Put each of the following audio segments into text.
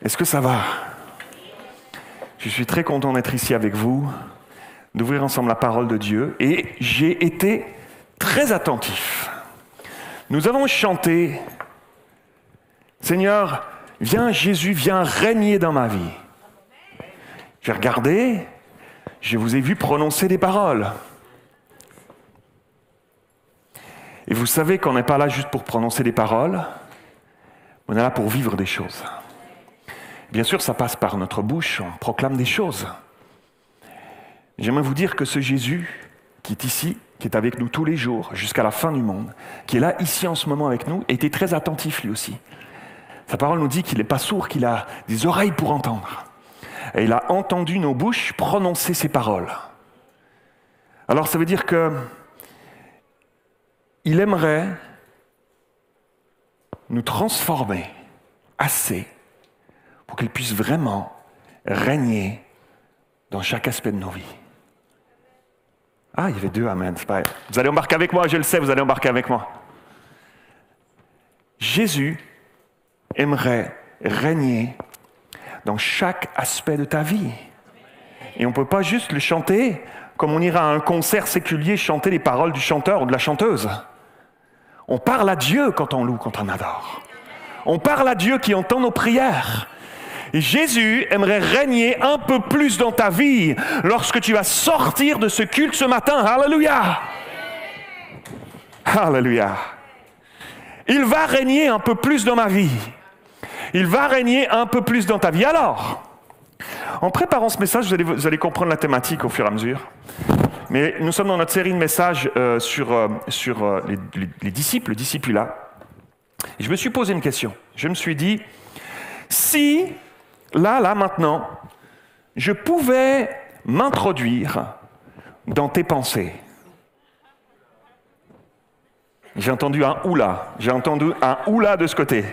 Est-ce que ça va? Je suis très content d'être ici avec vous, d'ouvrir ensemble la parole de Dieu, et j'ai été très attentif. Nous avons chanté « Seigneur, viens Jésus, viens régner dans ma vie ». J'ai regardé, je vous ai vu prononcer des paroles. Et vous savez qu'on n'est pas là juste pour prononcer des paroles, on est là pour vivre des choses. Bien sûr, ça passe par notre bouche, on proclame des choses. J'aimerais vous dire que ce Jésus qui est ici, qui est avec nous tous les jours, jusqu'à la fin du monde, qui est là, ici en ce moment avec nous, était très attentif lui aussi. Sa parole nous dit qu'il n'est pas sourd, qu'il a des oreilles pour entendre. Et il a entendu nos bouches prononcer ces paroles. Alors ça veut dire que il aimerait nous transformer assez pour qu'il puisse vraiment régner dans chaque aspect de nos vies. Ah, il y avait deux amen, c'est pareil. Vous allez embarquer avec moi, je le sais, vous allez embarquer avec moi. Jésus aimerait régner dans chaque aspect de ta vie. Et on ne peut pas juste le chanter comme on ira à un concert séculier chanter les paroles du chanteur ou de la chanteuse. On parle à Dieu quand on loue, quand on adore. On parle à Dieu qui entend nos prières. Et Jésus aimerait régner un peu plus dans ta vie lorsque tu vas sortir de ce culte ce matin. Alléluia! Alléluia! Il va régner un peu plus dans ma vie. Il va régner un peu plus dans ta vie. Alors, en préparant ce message, vous allez comprendre la thématique au fur et à mesure. Mais nous sommes dans notre série de messages sur les disciples, le discipulat. Et je me suis posé une question. Je me suis dit, si, là, maintenant, je pouvais m'introduire dans tes pensées. J'ai entendu un oula. J'ai entendu un oula de ce côté.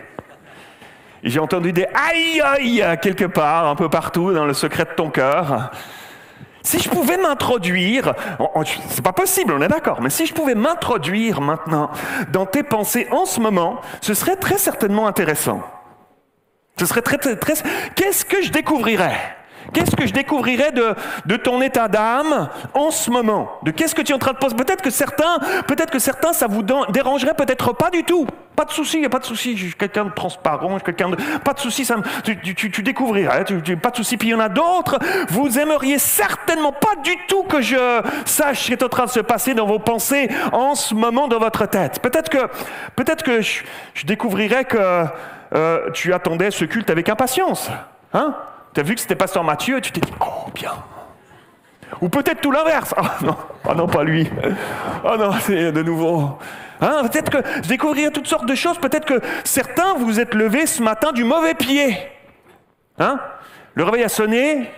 Et j'ai entendu des aïe aïe quelque part, un peu partout, dans le secret de ton cœur. Si je pouvais m'introduire, c'est pas possible, on est d'accord, mais si je pouvais m'introduire maintenant dans tes pensées en ce moment, ce serait très certainement intéressant. Ce serait très... Qu'est-ce que je découvrirais? Qu'est-ce que je découvrirais de ton état d'âme en ce moment? De qu'est-ce que tu es en train de penser? Peut-être que certains, ça vous dérangerait, peut-être pas du tout. Pas de souci, il n'y a pas de souci. Je suis quelqu'un de transparent, pas de souci, tu découvrirais, pas de souci. Puis il y en a d'autres, vous aimeriez certainement pas du tout que je sache ce qui est en train de se passer dans vos pensées en ce moment dans votre tête. Peut-être que je découvrirais que tu attendais ce culte avec impatience. Hein? Tu as vu que c'était pasteur Mathieu et tu t'es dit « Oh, bien !» Ou peut-être tout l'inverse. « Oh non, pas lui. Oh non, c'est de nouveau. » Hein, peut-être que je découvrirai toutes sortes de choses. Peut-être que certains vous êtes levés ce matin du mauvais pied. Hein? Le réveil a sonné.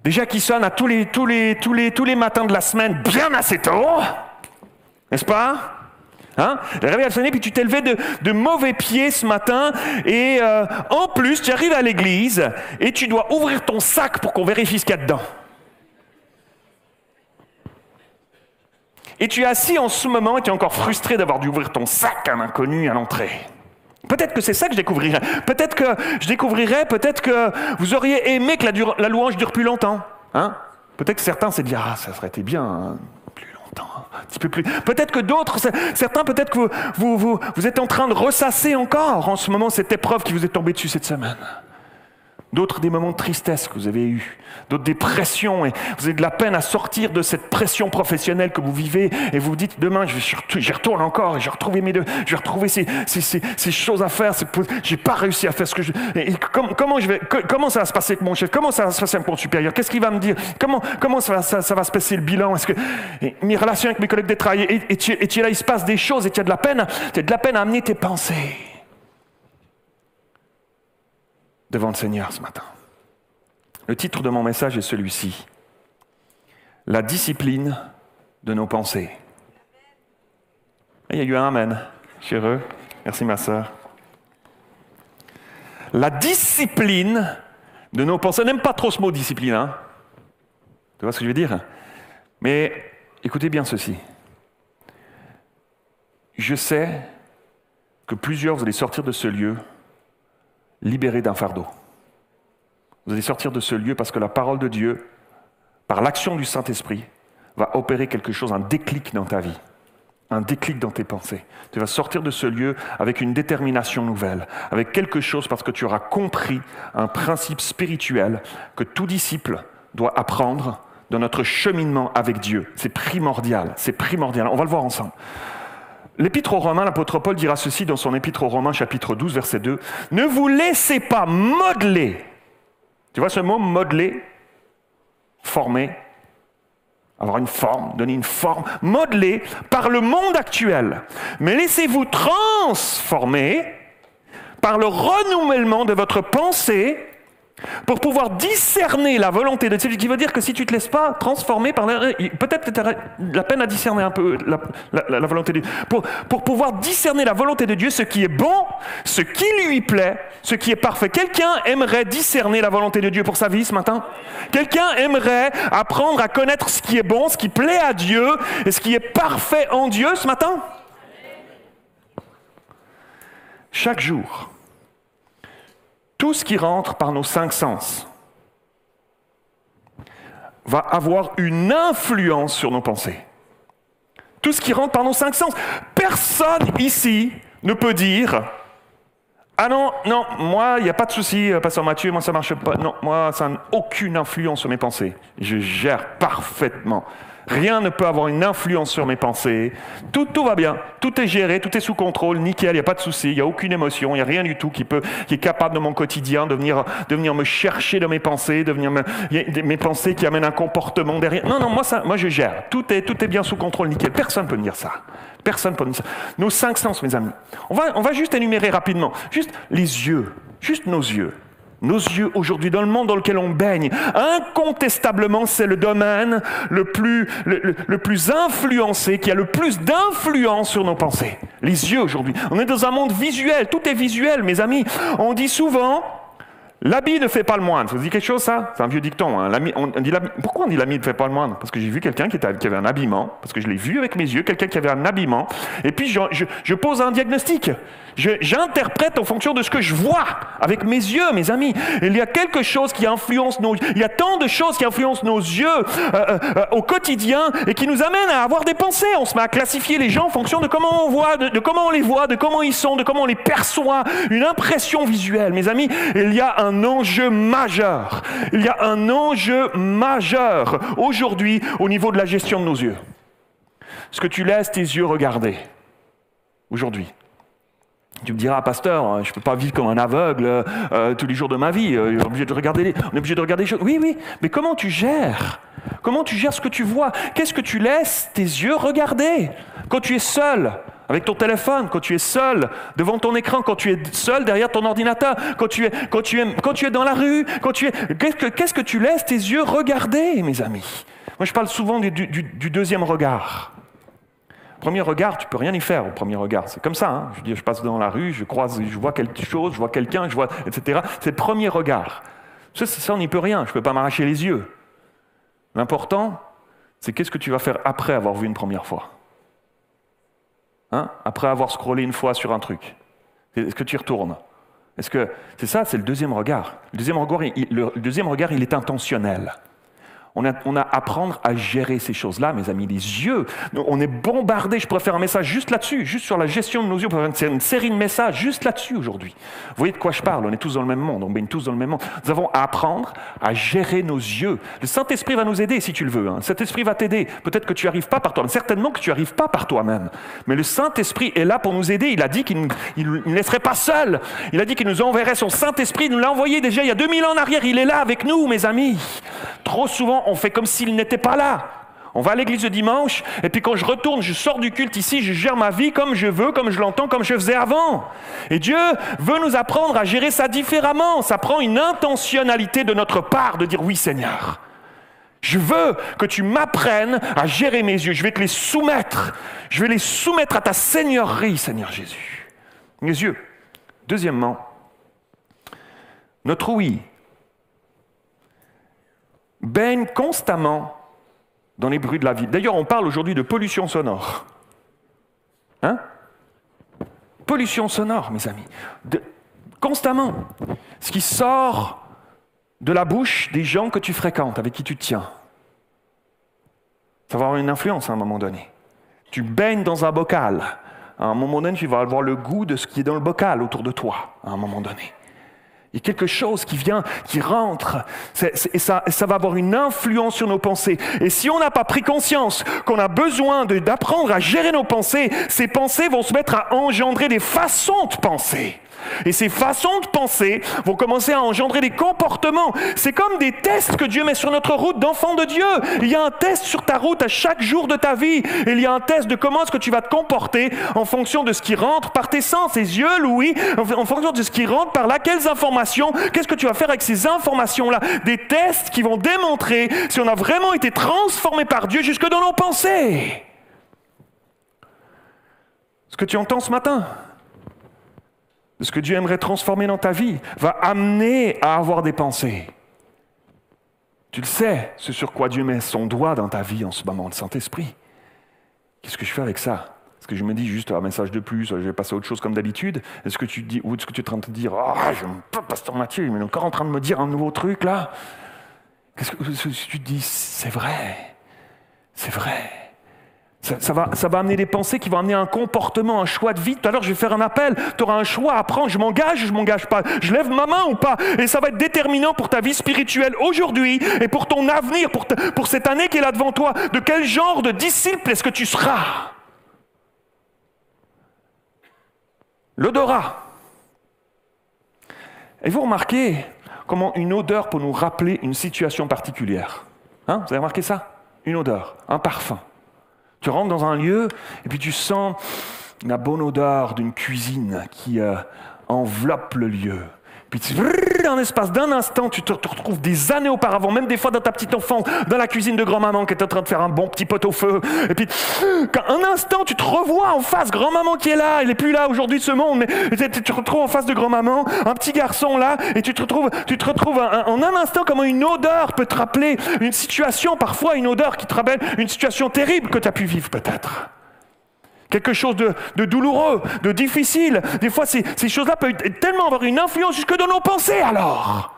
Déjà qu'il sonne à tous les matins de la semaine bien assez tôt. N'est-ce pas? Hein? Le réveil a sonné, puis tu t'es levé de mauvais pied ce matin, et en plus, tu arrives à l'église, et tu dois ouvrir ton sac pour qu'on vérifie ce qu'il y a dedans. Et tu es assis en ce moment, et tu es encore frustré d'avoir dû ouvrir ton sac à un inconnu à l'entrée. Peut-être que c'est ça que je découvrirais. Peut-être que vous auriez aimé que la louange dure plus longtemps. Hein? Peut-être que certains s'est dit « Ah, ça serait été bien, hein, plus longtemps. » Un petit peu plus. Peut-être que d'autres, certains, peut-être que vous êtes en train de ressasser encore en ce moment cette épreuve qui vous est tombée dessus cette semaine. D'autres, des moments de tristesse que vous avez eus. D'autres, des pressions. Et vous avez de la peine à sortir de cette pression professionnelle que vous vivez. Et vous vous dites, demain, j'y retourne encore. Et je vais retrouver ces choses à faire. J'ai pas réussi à faire ce que je... Comment ça va se passer avec mon chef? Comment ça va se passer avec mon supérieur? Qu'est-ce qu'il va me dire? Comment ça va se passer le bilan? Mes relations avec mes collègues de travail? Et tu es là, il se passe des choses et tu as de la peine à amener tes pensées devant le Seigneur ce matin. Le titre de mon message est celui-ci. La discipline de nos pensées. Il y a eu un amen. Je suis heureux. Merci ma sœur. La discipline de nos pensées. On n'aime pas trop ce mot discipline. Hein? Tu vois ce que je veux dire? Mais écoutez bien ceci. Je sais que plusieurs, vous allez sortir de ce lieu libéré d'un fardeau. Vous allez sortir de ce lieu parce que la parole de Dieu, par l'action du Saint-Esprit, va opérer quelque chose, un déclic dans ta vie, un déclic dans tes pensées. Tu vas sortir de ce lieu avec une détermination nouvelle, avec quelque chose parce que tu auras compris un principe spirituel que tout disciple doit apprendre dans notre cheminement avec Dieu. C'est primordial, c'est primordial. On va le voir ensemble. L'Épître aux Romains, l'apôtre Paul dira ceci dans son Épître aux Romains, chapitre 12, verset 2. « Ne vous laissez pas modeler ». Tu vois ce mot « modeler » ? Former, avoir une forme, donner une forme, modeler par le monde actuel. Mais laissez-vous transformer par le renouvellement de votre pensée pour pouvoir discerner la volonté de Dieu. Ce qui veut dire que si tu ne te laisses pas transformer par peut-être tu as la peine à discerner un peu la volonté de Dieu. Pour pouvoir discerner la volonté de Dieu, ce qui est bon, ce qui lui plaît, ce qui est parfait. Quelqu'un aimerait discerner la volonté de Dieu pour sa vie ce matin? Quelqu'un aimerait apprendre à connaître ce qui est bon, ce qui plaît à Dieu et ce qui est parfait en Dieu ce matin? Chaque jour, tout ce qui rentre par nos 5 sens va avoir une influence sur nos pensées. Tout ce qui rentre par nos 5 sens. Personne ici ne peut dire « Ah non, moi, il n'y a pas de souci, pasteur Mathieu, moi ça ne marche pas. Non, moi, ça n'a aucune influence sur mes pensées. Je gère parfaitement. Rien ne peut avoir une influence sur mes pensées. Tout va bien. Tout est géré, tout est sous contrôle, nickel, il n'y a pas de souci, il n'y a aucune émotion, il n'y a rien du tout qui est capable de mon quotidien de venir me chercher dans mes pensées, mes pensées qui amènent un comportement derrière. Non, moi je gère. Tout est bien sous contrôle, nickel. Personne ne peut me dire ça. Personne ne peut me dire ça. Nos 5 sens, mes amis. On va juste énumérer rapidement. Juste les yeux. Juste nos yeux. Nos yeux aujourd'hui, dans le monde dans lequel on baigne, incontestablement, c'est le domaine le plus influencé, qui a le plus d'influence sur nos pensées. Les yeux aujourd'hui. On est dans un monde visuel, tout est visuel, mes amis. On dit souvent, l'habit ne fait pas le moine. Ça vous dit quelque chose, ça? C'est un vieux dicton. Hein. Pourquoi on dit l'habit ne fait pas le moine? Parce que j'ai vu quelqu'un qui avait un habillement, parce que je l'ai vu avec mes yeux, quelqu'un qui avait un habillement, et puis je pose un diagnostic. J'interprète en fonction de ce que je vois avec mes yeux, mes amis. Il y a quelque chose qui influence nos yeux. Il y a tant de choses qui influencent nos yeux au quotidien et qui nous amènent à avoir des pensées. On se met à classifier les gens en fonction de comment on voit, de comment on les voit, de comment ils sont, de comment on les perçoit. Une impression visuelle, mes amis. Il y a un enjeu majeur. Il y a un enjeu majeur aujourd'hui au niveau de la gestion de nos yeux. Ce que tu laisses tes yeux regarder aujourd'hui. Tu me diras, pasteur, je ne peux pas vivre comme un aveugle tous les jours de ma vie. On est obligé de regarder les choses. Oui, mais comment tu gères? Comment tu gères ce que tu vois? Qu'est-ce que tu laisses tes yeux regarder? Quand tu es seul avec ton téléphone, quand tu es seul devant ton écran, quand tu es seul derrière ton ordinateur, quand tu es dans la rue, qu'est-ce que tu laisses tes yeux regarder, mes amis? Moi, je parle souvent du deuxième regard. Premier regard, tu peux rien y faire au premier regard. C'est comme ça. Hein. Je veux dire, je passe dans la rue, je vois quelque chose, je vois quelqu'un, etc. C'est le premier regard. Ça, on n'y peut rien. Je ne peux pas m'arracher les yeux. L'important, c'est qu'est-ce que tu vas faire après avoir vu une première fois. Hein? Après avoir scrollé une fois sur un truc. Est-ce que tu y retournes? Est-ce que c'est ça? C'est le deuxième regard. Le deuxième regard, il est intentionnel. On a à apprendre à gérer ces choses-là, mes amis. Les yeux, on est bombardé. Je pourrais faire un message juste là-dessus, juste sur la gestion de nos yeux. On pourrait faire une série de messages juste là-dessus aujourd'hui. Vous voyez de quoi je parle? On est tous dans le même monde, on baigne tous dans le même monde. Nous avons à apprendre à gérer nos yeux. Le Saint-Esprit va nous aider si tu le veux. Hein. Le Saint-Esprit va t'aider. Peut-être que tu n'y arrives pas par toi-même. Certainement que tu n'y arrives pas par toi-même. Mais le Saint-Esprit est là pour nous aider. Il a dit qu'il ne laisserait pas seuls. Il a dit qu'il nous enverrait son Saint-Esprit. Il nous l'a envoyé déjà il y a 2000 ans en arrière. Il est là avec nous, mes amis. Trop souvent, on fait comme s'il n'était pas là. On va à l'église le dimanche, et puis quand je retourne, je sors du culte ici, je gère ma vie comme je veux, comme je l'entends, comme je faisais avant. Et Dieu veut nous apprendre à gérer ça différemment. Ça prend une intentionnalité de notre part de dire « Oui, Seigneur, je veux que tu m'apprennes à gérer mes yeux. Je vais te les soumettre. Je vais les soumettre à ta seigneurie, Seigneur Jésus. » Mes yeux. Deuxièmement, notre ouïe baigne constamment dans les bruits de la vie. D'ailleurs, on parle aujourd'hui de pollution sonore. Hein? Pollution sonore, mes amis. Constamment. Ce qui sort de la bouche des gens que tu fréquentes, avec qui tu te tiens. Ça va avoir une influence à un moment donné. Tu baignes dans un bocal. À un moment donné, tu vas avoir le goût de ce qui est dans le bocal autour de toi, à un moment donné. Il y a quelque chose qui vient, qui rentre, et ça va avoir une influence sur nos pensées. Et si on n'a pas pris conscience qu'on a besoin d'apprendre à gérer nos pensées, ces pensées vont se mettre à engendrer des façons de penser. Et ces façons de penser vont commencer à engendrer des comportements. C'est comme des tests que Dieu met sur notre route d'enfant de Dieu. Il y a un test sur ta route à chaque jour de ta vie. Et il y a un test de comment est-ce que tu vas te comporter en fonction de ce qui rentre par tes sens, tes yeux, l'ouïe, en fonction de ce qui rentre par là, quelles informations, qu'est-ce que tu vas faire avec ces informations-là. Des tests qui vont démontrer si on a vraiment été transformé par Dieu jusque dans nos pensées. Ce que tu entends ce matin, ce que Dieu aimerait transformer dans ta vie, va amener à avoir des pensées. Tu le sais, ce sur quoi Dieu met son doigt dans ta vie en ce moment, le Saint-Esprit. Qu'est-ce que je fais avec ça? Est-ce que je me dis juste un message de plus, je vais passer à autre chose comme d'habitude? Est-ce que tu dis, ou est-ce que tu es en train de te dire, je n'aime pas Pasteur Mathieu, il est encore en train de me dire un nouveau truc là? Qu'est-ce que tu te dis? C'est vrai, c'est vrai. Ça va amener des pensées qui vont amener un comportement, un choix de vie. Tout à l'heure, je vais faire un appel. Tu auras un choix à prendre. Je m'engage ou je ne m'engage pas. Je lève ma main ou pas. Et ça va être déterminant pour ta vie spirituelle aujourd'hui et pour ton avenir, pour cette année qui est là devant toi. De quel genre de disciple est-ce que tu seras? L'odorat. Et vous remarquez comment une odeur peut nous rappeler une situation particulière. Vous avez remarqué ça? Une odeur, un parfum. Tu rentres dans un lieu et puis tu sens la bonne odeur d'une cuisine qui enveloppe le lieu. Puis en l'espace d'un instant, tu te retrouves des années auparavant, même des fois dans ta petite enfance, dans la cuisine de grand-maman qui est en train de faire un bon petit pot-au-feu. Et puis, un instant, tu te revois en face, grand-maman qui est là, elle n'est plus là aujourd'hui de ce monde, mais tu te retrouves en face de grand-maman, un petit garçon là, et tu te retrouves en un instant comment une odeur peut te rappeler une situation, parfois une odeur qui te rappelle une situation terrible que tu as pu vivre peut-être. Quelque chose de douloureux, de difficile. Des fois, ces choses-là peuvent tellement avoir une influence jusque dans nos pensées, alors.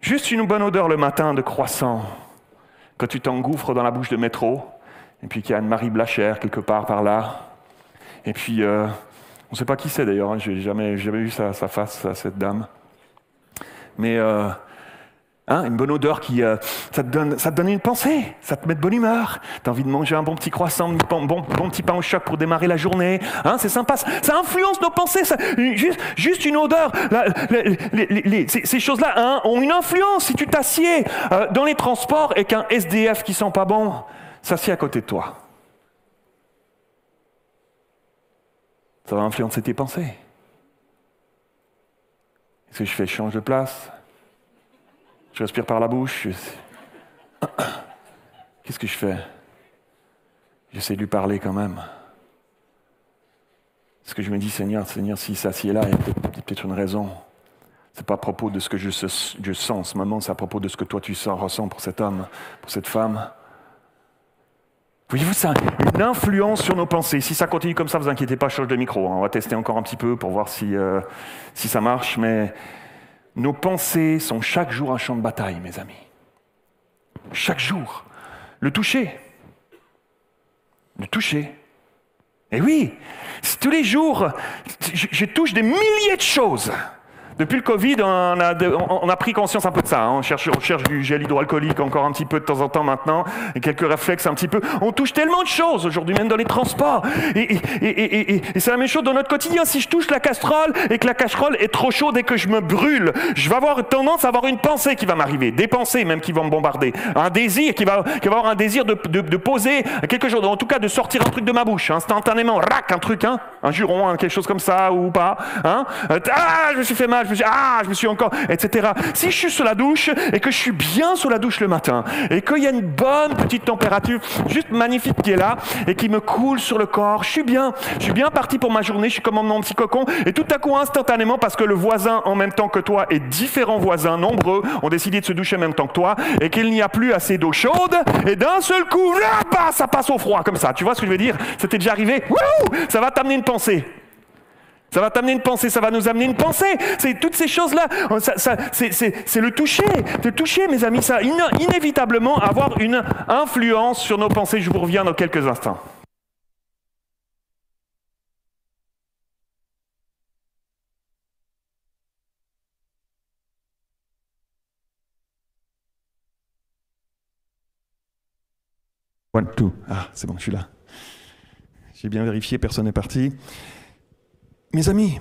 Juste une bonne odeur le matin de croissant, quand tu t'engouffres dans la bouche de métro, et puis qu'il y a Anne-Marie Blachère quelque part par là, et puis, on ne sait pas qui c'est d'ailleurs, je n'ai jamais vu sa face, cette dame. Mais... une bonne odeur qui, ça te donne une pensée, ça te met de bonne humeur. Tu as envie de manger un bon petit croissant, un bon petit pain au choc pour démarrer la journée. C'est sympa, ça influence nos pensées. Juste une odeur. Ces choses-là ont une influence. Si tu t'assieds dans les transports et qu'un SDF qui sent pas bon s'assied à côté de toi, ça va influencer tes pensées. Est-ce que je fais? Je change de place? Je respire par la bouche. Qu'est-ce que je fais? J'essaie de lui parler quand même. Est-ce que je me dis, Seigneur, s'il s'assied là, il y a peut-être une raison. Ce n'est pas à propos de ce que je sens en ce moment, c'est à propos de ce que toi tu ressens pour cet homme, pour cette femme. Voyez-vous, ça a une influence sur nos pensées. Si ça continue comme ça, ne vous inquiétez pas, je change de micro. On va tester encore un petit peu pour voir si ça marche, mais... Nos pensées sont chaque jour un champ de bataille, mes amis. Chaque jour. Le toucher. Et oui, tous les jours, je touche des milliers de choses. Depuis le Covid, on a pris conscience un peu de ça. On cherche du gel hydroalcoolique encore un petit peu de temps en temps maintenant, et quelques réflexes un petit peu. On touche tellement de choses aujourd'hui, même dans les transports. Et c'est la même chose dans notre quotidien. Si je touche la casserole et que la casserole est trop chaude et que je me brûle, je vais avoir tendance à avoir une pensée qui va m'arriver. Des pensées même qui vont me bombarder. Un désir qui va avoir un désir de poser quelque chose, en tout cas de sortir un truc de ma bouche, instantanément, rac, un truc, un juron, quelque chose comme ça ou pas. Je me suis fait mal. Je me suis encore, etc. Si je suis sous la douche et que je suis bien sous la douche le matin et qu'il y a une bonne petite température juste magnifique qui est là et qui me coule sur le corps, je suis bien parti pour ma journée, je suis comme mon petit cocon et tout à coup instantanément parce que le voisin en même temps que toi et différents voisins nombreux ont décidé de se doucher en même temps que toi et qu'il n'y a plus assez d'eau chaude et d'un seul coup, ça passe au froid comme ça. Tu vois ce que je veux dire? Ça t'est déjà arrivé? Wouhou! Ça va t'amener une pensée. Ça va t'amener une pensée, ça va nous amener une pensée. C'est toutes ces choses-là. C'est le toucher. Le toucher, mes amis, ça va inévitablement avoir une influence sur nos pensées. Je vous reviens dans quelques instants. One, two. Ah, c'est bon, je suis là. J'ai bien vérifié, personne n'est parti. Mes amis,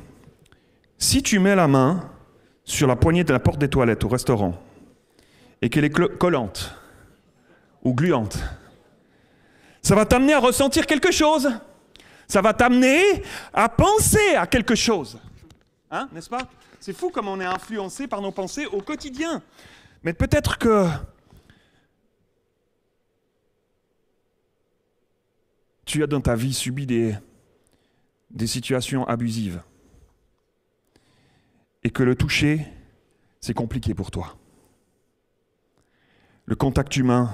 si tu mets la main sur la poignée de la porte des toilettes au restaurant et qu'elle est collante ou gluante, ça va t'amener à ressentir quelque chose. Ça va t'amener à penser à quelque chose. Hein, n'est-ce pas? C'est fou comme on est influencé par nos pensées au quotidien. Mais peut-être que tu as dans ta vie subi des situations abusives et que le toucher, c'est compliqué pour toi. Le contact humain,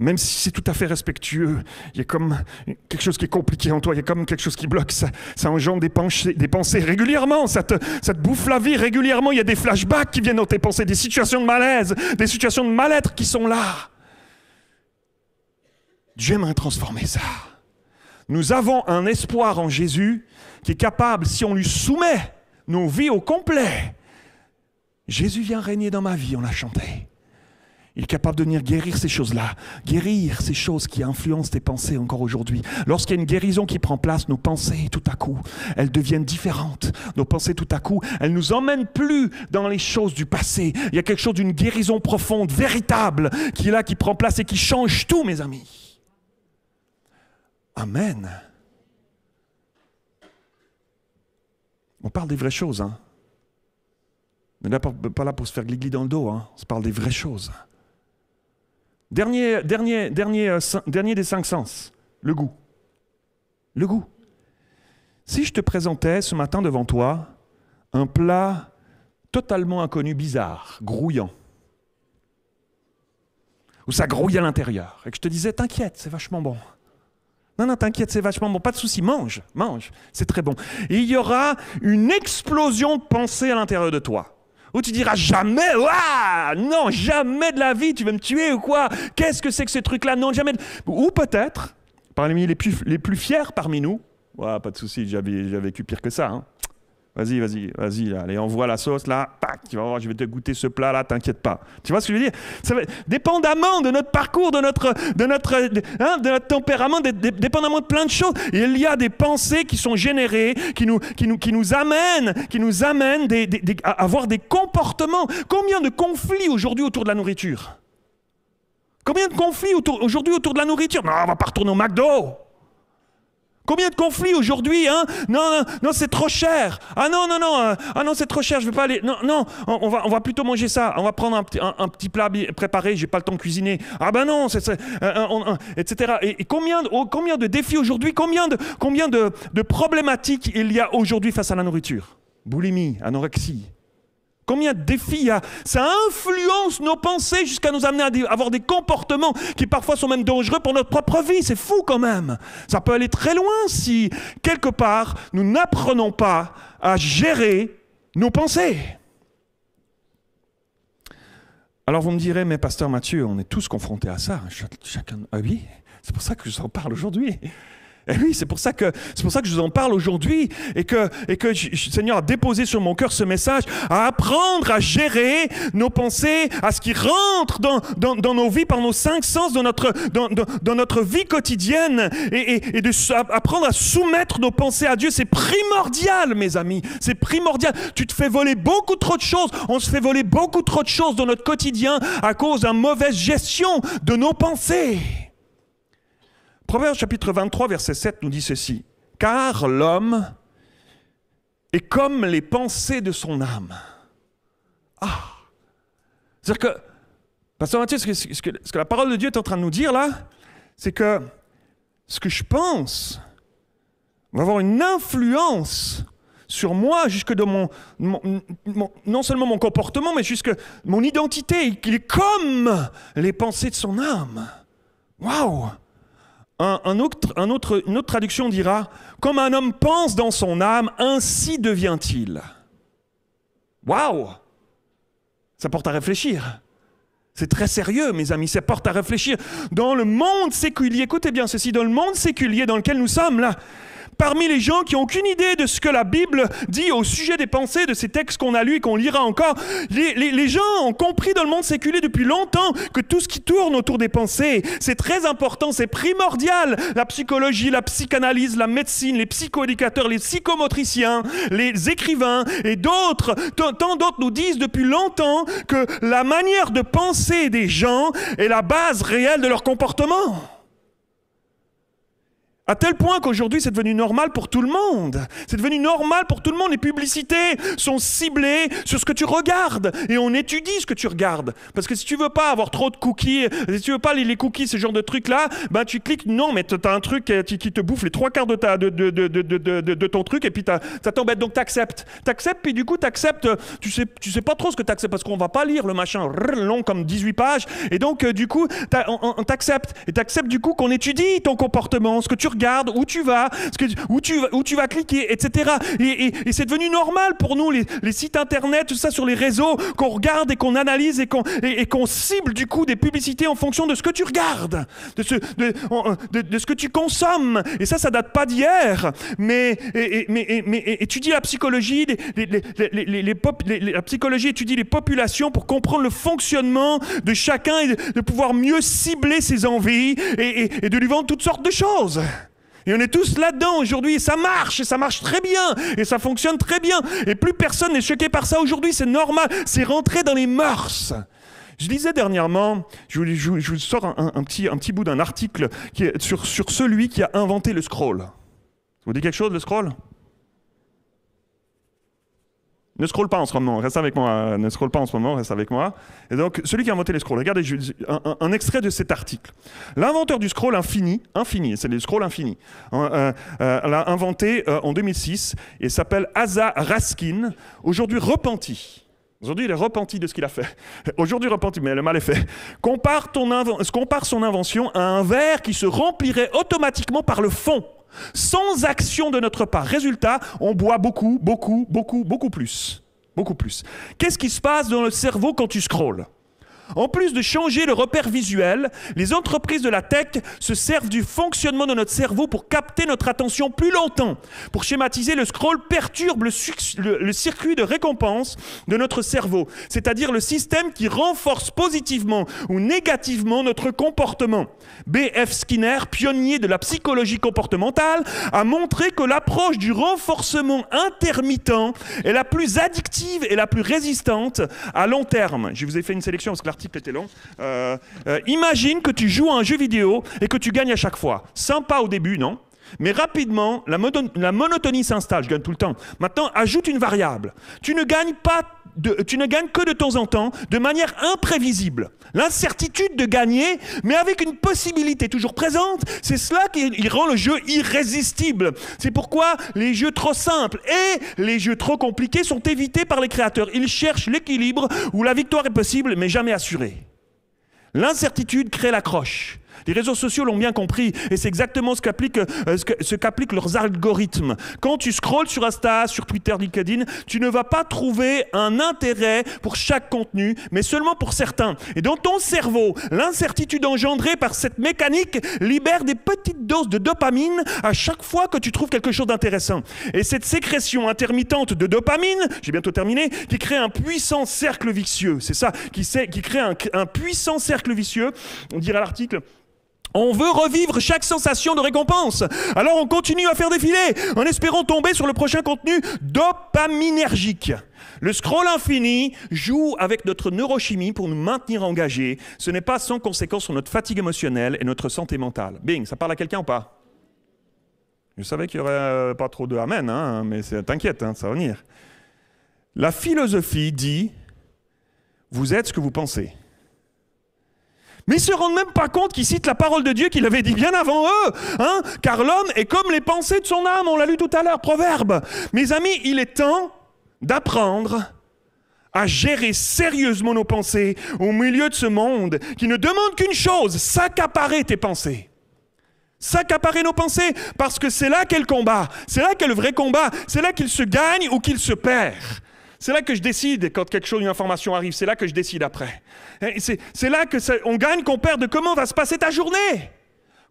même si c'est tout à fait respectueux, il y a comme quelque chose qui est compliqué en toi, il y a comme quelque chose qui bloque, ça engendre des pensées régulièrement, ça te bouffe la vie régulièrement, il y a des flashbacks qui viennent dans tes pensées, des situations de malaise, des situations de mal-être qui sont là. Dieu aimerait transformer ça. Nous avons un espoir en Jésus qui est capable, si on lui soumet nos vies au complet, Jésus vient régner dans ma vie, on l'a chanté. Il est capable de venir guérir ces choses-là, guérir ces choses qui influencent tes pensées encore aujourd'hui. Lorsqu'il y a une guérison qui prend place, nos pensées, tout à coup, elles deviennent différentes. Nos pensées, tout à coup, elles ne nous emmènent plus dans les choses du passé. Il y a quelque chose d'une guérison profonde, véritable, qui est là, qui prend place et qui change tout, mes amis. Amen. On parle des vraies choses. Hein. On n'est pas là pour se faire gligli dans le dos. Hein. On se parle des vraies choses. Dernier des 5 sens, le goût. Le goût. Si je te présentais ce matin devant toi un plat totalement inconnu, bizarre, grouillant, où ça grouille à l'intérieur, et que je te disais, t'inquiète, c'est vachement bon. Non, t'inquiète, c'est vachement bon. Pas de souci, mange, c'est très bon. Et il y aura une explosion de pensée à l'intérieur de toi. Où tu diras jamais, non, jamais de la vie, tu veux me tuer ou quoi? Qu'est-ce que c'est que ce truc-là? Non, jamais. Ou peut-être, parmi les plus fiers parmi nous, pas de souci, j'ai vécu pire que ça. Hein. Vas-y, allez, envoie la sauce là, tac, tu vas voir, je vais te goûter ce plat là, t'inquiète pas. Tu vois ce que je veux dire? Ça va, dépendamment de notre parcours, de notre tempérament, dépendamment de plein de choses, il y a des pensées qui sont générées, qui nous amènent à avoir des comportements. Combien de conflits aujourd'hui autour de la nourriture? Combien de conflits aujourd'hui autour de la nourriture? Non, on va pas retourner au McDo. Combien de conflits aujourd'hui, hein? Non, c'est trop cher. Ah non, c'est trop cher, je veux pas aller. Non, on va plutôt manger ça. On va prendre un petit plat préparé, j'ai pas le temps de cuisiner. Ah ben non, etc. Et combien de défis aujourd'hui, combien de problématiques il y a aujourd'hui face à la nourriture? Boulimie, anorexie. Combien de défis il y a? Ça influence nos pensées jusqu'à nous amener à avoir des comportements qui parfois sont même dangereux pour notre propre vie. C'est fou quand même. Ça peut aller très loin si, quelque part, nous n'apprenons pas à gérer nos pensées. Alors vous me direz, mais pasteur Mathieu, on est tous confrontés à ça. Chacun. Ah oui, c'est pour ça que je vous en parle aujourd'hui. Et oui, c'est pour ça que je vous en parle aujourd'hui et que le Seigneur a déposé sur mon cœur ce message, à apprendre à gérer nos pensées, à ce qui rentre dans nos vies par nos 5 sens, dans notre vie quotidienne et apprendre à soumettre nos pensées à Dieu. C'est primordial, mes amis, c'est primordial. Tu te fais voler beaucoup trop de choses, on se fait voler beaucoup trop de choses dans notre quotidien à cause d'une mauvaise gestion de nos pensées. Proverbe chapitre 23, verset 7 nous dit ceci. « Car l'homme est comme les pensées de son âme. » C'est-à-dire que, pasteur Mathieu, ce que la parole de Dieu est en train de nous dire là, c'est que ce que je pense va avoir une influence sur moi, jusque dans non seulement mon comportement, mais jusque mon identité, qu'il est comme les pensées de son âme. Waouh! Une autre traduction dira « Comme un homme pense dans son âme, ainsi devient-il. » Waouh! Ça porte à réfléchir. C'est très sérieux, mes amis, ça porte à réfléchir. Dans le monde séculier, écoutez bien ceci, dans le monde séculier dans lequel nous sommes là, parmi les gens qui n'ont aucune idée de ce que la Bible dit au sujet des pensées, de ces textes qu'on a lus et qu'on lira encore, les gens ont compris dans le monde séculier depuis longtemps que tout ce qui tourne autour des pensées, c'est très important, c'est primordial. La psychologie, la psychanalyse, la médecine, les psychoéducateurs, les psychomotriciens, les écrivains et d'autres, tant d'autres nous disent depuis longtemps que la manière de penser des gens est la base réelle de leur comportement. À tel point qu'aujourd'hui, c'est devenu normal pour tout le monde. C'est devenu normal pour tout le monde. Les publicités sont ciblées sur ce que tu regardes. Et on étudie ce que tu regardes. Parce que si tu veux pas avoir trop de cookies, si tu veux pas les cookies, ce genre de trucs-là, ben tu cliques non, mais tu as un truc qui te bouffe les 3/4 de ton truc et puis ça t'embête. Donc t'acceptes. T'acceptes, puis du coup t'acceptes. Tu sais pas trop ce que t'acceptes parce qu'on va pas lire le machin long comme 18 pages. Et donc du coup, on t'accepte. Et t'acceptes du coup qu'on étudie ton comportement, ce que tu regardes, où tu vas, où tu vas cliquer, etc. Et c'est devenu normal pour nous, les sites internet, tout ça sur les réseaux, qu'on regarde et qu'on analyse et qu'on cible du coup des publicités en fonction de ce que tu regardes, de ce que tu consommes. Et ça date pas d'hier. Mais étudie la psychologie, la psychologie étudie les populations pour comprendre le fonctionnement de chacun et de pouvoir mieux cibler ses envies et de lui vendre toutes sortes de choses. Et on est tous là-dedans aujourd'hui, et ça marche très bien, et ça fonctionne très bien. Et plus personne n'est choqué par ça aujourd'hui, c'est normal, c'est rentré dans les mœurs. Je lisais dernièrement, je vous sors un petit bout d'un article qui est sur celui qui a inventé le scroll. Ça vous dit quelque chose, le scroll ? Ne scrolle pas en ce moment, reste avec moi. Ne scrolle pas en ce moment, reste avec moi. Et donc, celui qui a inventé les scrolls, regardez un extrait de cet article. L'inventeur du scroll infini, c'est le scroll infini, l'a inventé en 2006 et s'appelle Asa Raskin, aujourd'hui repenti. Aujourd'hui, il est repenti de ce qu'il a fait. Aujourd'hui repenti, mais le mal est fait. Compare son invention à un verre qui se remplirait automatiquement par le fond, sans action de notre part. Résultat, on boit beaucoup plus. Beaucoup plus. Qu'est-ce qui se passe dans le cerveau quand tu scrolles ? En plus de changer le repère visuel, les entreprises de la tech se servent du fonctionnement de notre cerveau pour capter notre attention plus longtemps. Pour schématiser, le scroll perturbe le circuit de récompense de notre cerveau, c'est-à-dire le système qui renforce positivement ou négativement notre comportement. B.F. Skinner, pionnier de la psychologie comportementale, a montré que l'approche du renforcement intermittent est la plus addictive et la plus résistante à long terme. Je vous ai fait une sélection parce que l'article était long. Imagine que tu joues à un jeu vidéo et que tu gagnes à chaque fois. Sympa au début, non ? Mais rapidement, la monotonie s'installe. Je gagne tout le temps. Maintenant, ajoute une variable. Tu ne gagnes que de temps en temps, de manière imprévisible. L'incertitude de gagner, mais avec une possibilité toujours présente, c'est cela qui rend le jeu irrésistible. C'est pourquoi les jeux trop simples et les jeux trop compliqués sont évités par les créateurs. Ils cherchent l'équilibre où la victoire est possible, mais jamais assurée. L'incertitude crée l'accroche. Les réseaux sociaux l'ont bien compris et c'est exactement ce qu'appliquent leurs algorithmes. Quand tu scrolles sur Insta, sur Twitter, LinkedIn, tu ne vas pas trouver un intérêt pour chaque contenu, mais seulement pour certains. Et dans ton cerveau, l'incertitude engendrée par cette mécanique libère des petites doses de dopamine à chaque fois que tu trouves quelque chose d'intéressant. Et cette sécrétion intermittente de dopamine, j'ai bientôt terminé, qui crée un puissant cercle vicieux. C'est ça, qui crée un puissant cercle vicieux, on dirait à l'article. On veut revivre chaque sensation de récompense. Alors on continue à faire défiler en espérant tomber sur le prochain contenu dopaminergique. Le scroll infini joue avec notre neurochimie pour nous maintenir engagés. Ce n'est pas sans conséquence sur notre fatigue émotionnelle et notre santé mentale. Bing, ça parle à quelqu'un ou pas ? Je savais qu'il n'y aurait pas trop de amen, hein, mais t'inquiète, hein, ça va venir. La philosophie dit « Vous êtes ce que vous pensez ». Mais ils ne se rendent même pas compte qu'ils citent la parole de Dieu qu'il avait dit bien avant eux. Hein? Car l'homme est comme les pensées de son âme, on l'a lu tout à l'heure, Proverbe. Mes amis, il est temps d'apprendre à gérer sérieusement nos pensées au milieu de ce monde qui ne demande qu'une chose, s'accaparer tes pensées. S'accaparer nos pensées, parce que c'est là qu'est le combat. C'est là qu'est le vrai combat. C'est là qu'il se gagne ou qu'il se perd. C'est là que je décide quand quelque chose, une information arrive. C'est là que je décide après. C'est là qu'on gagne, qu'on perd de comment va se passer ta journée.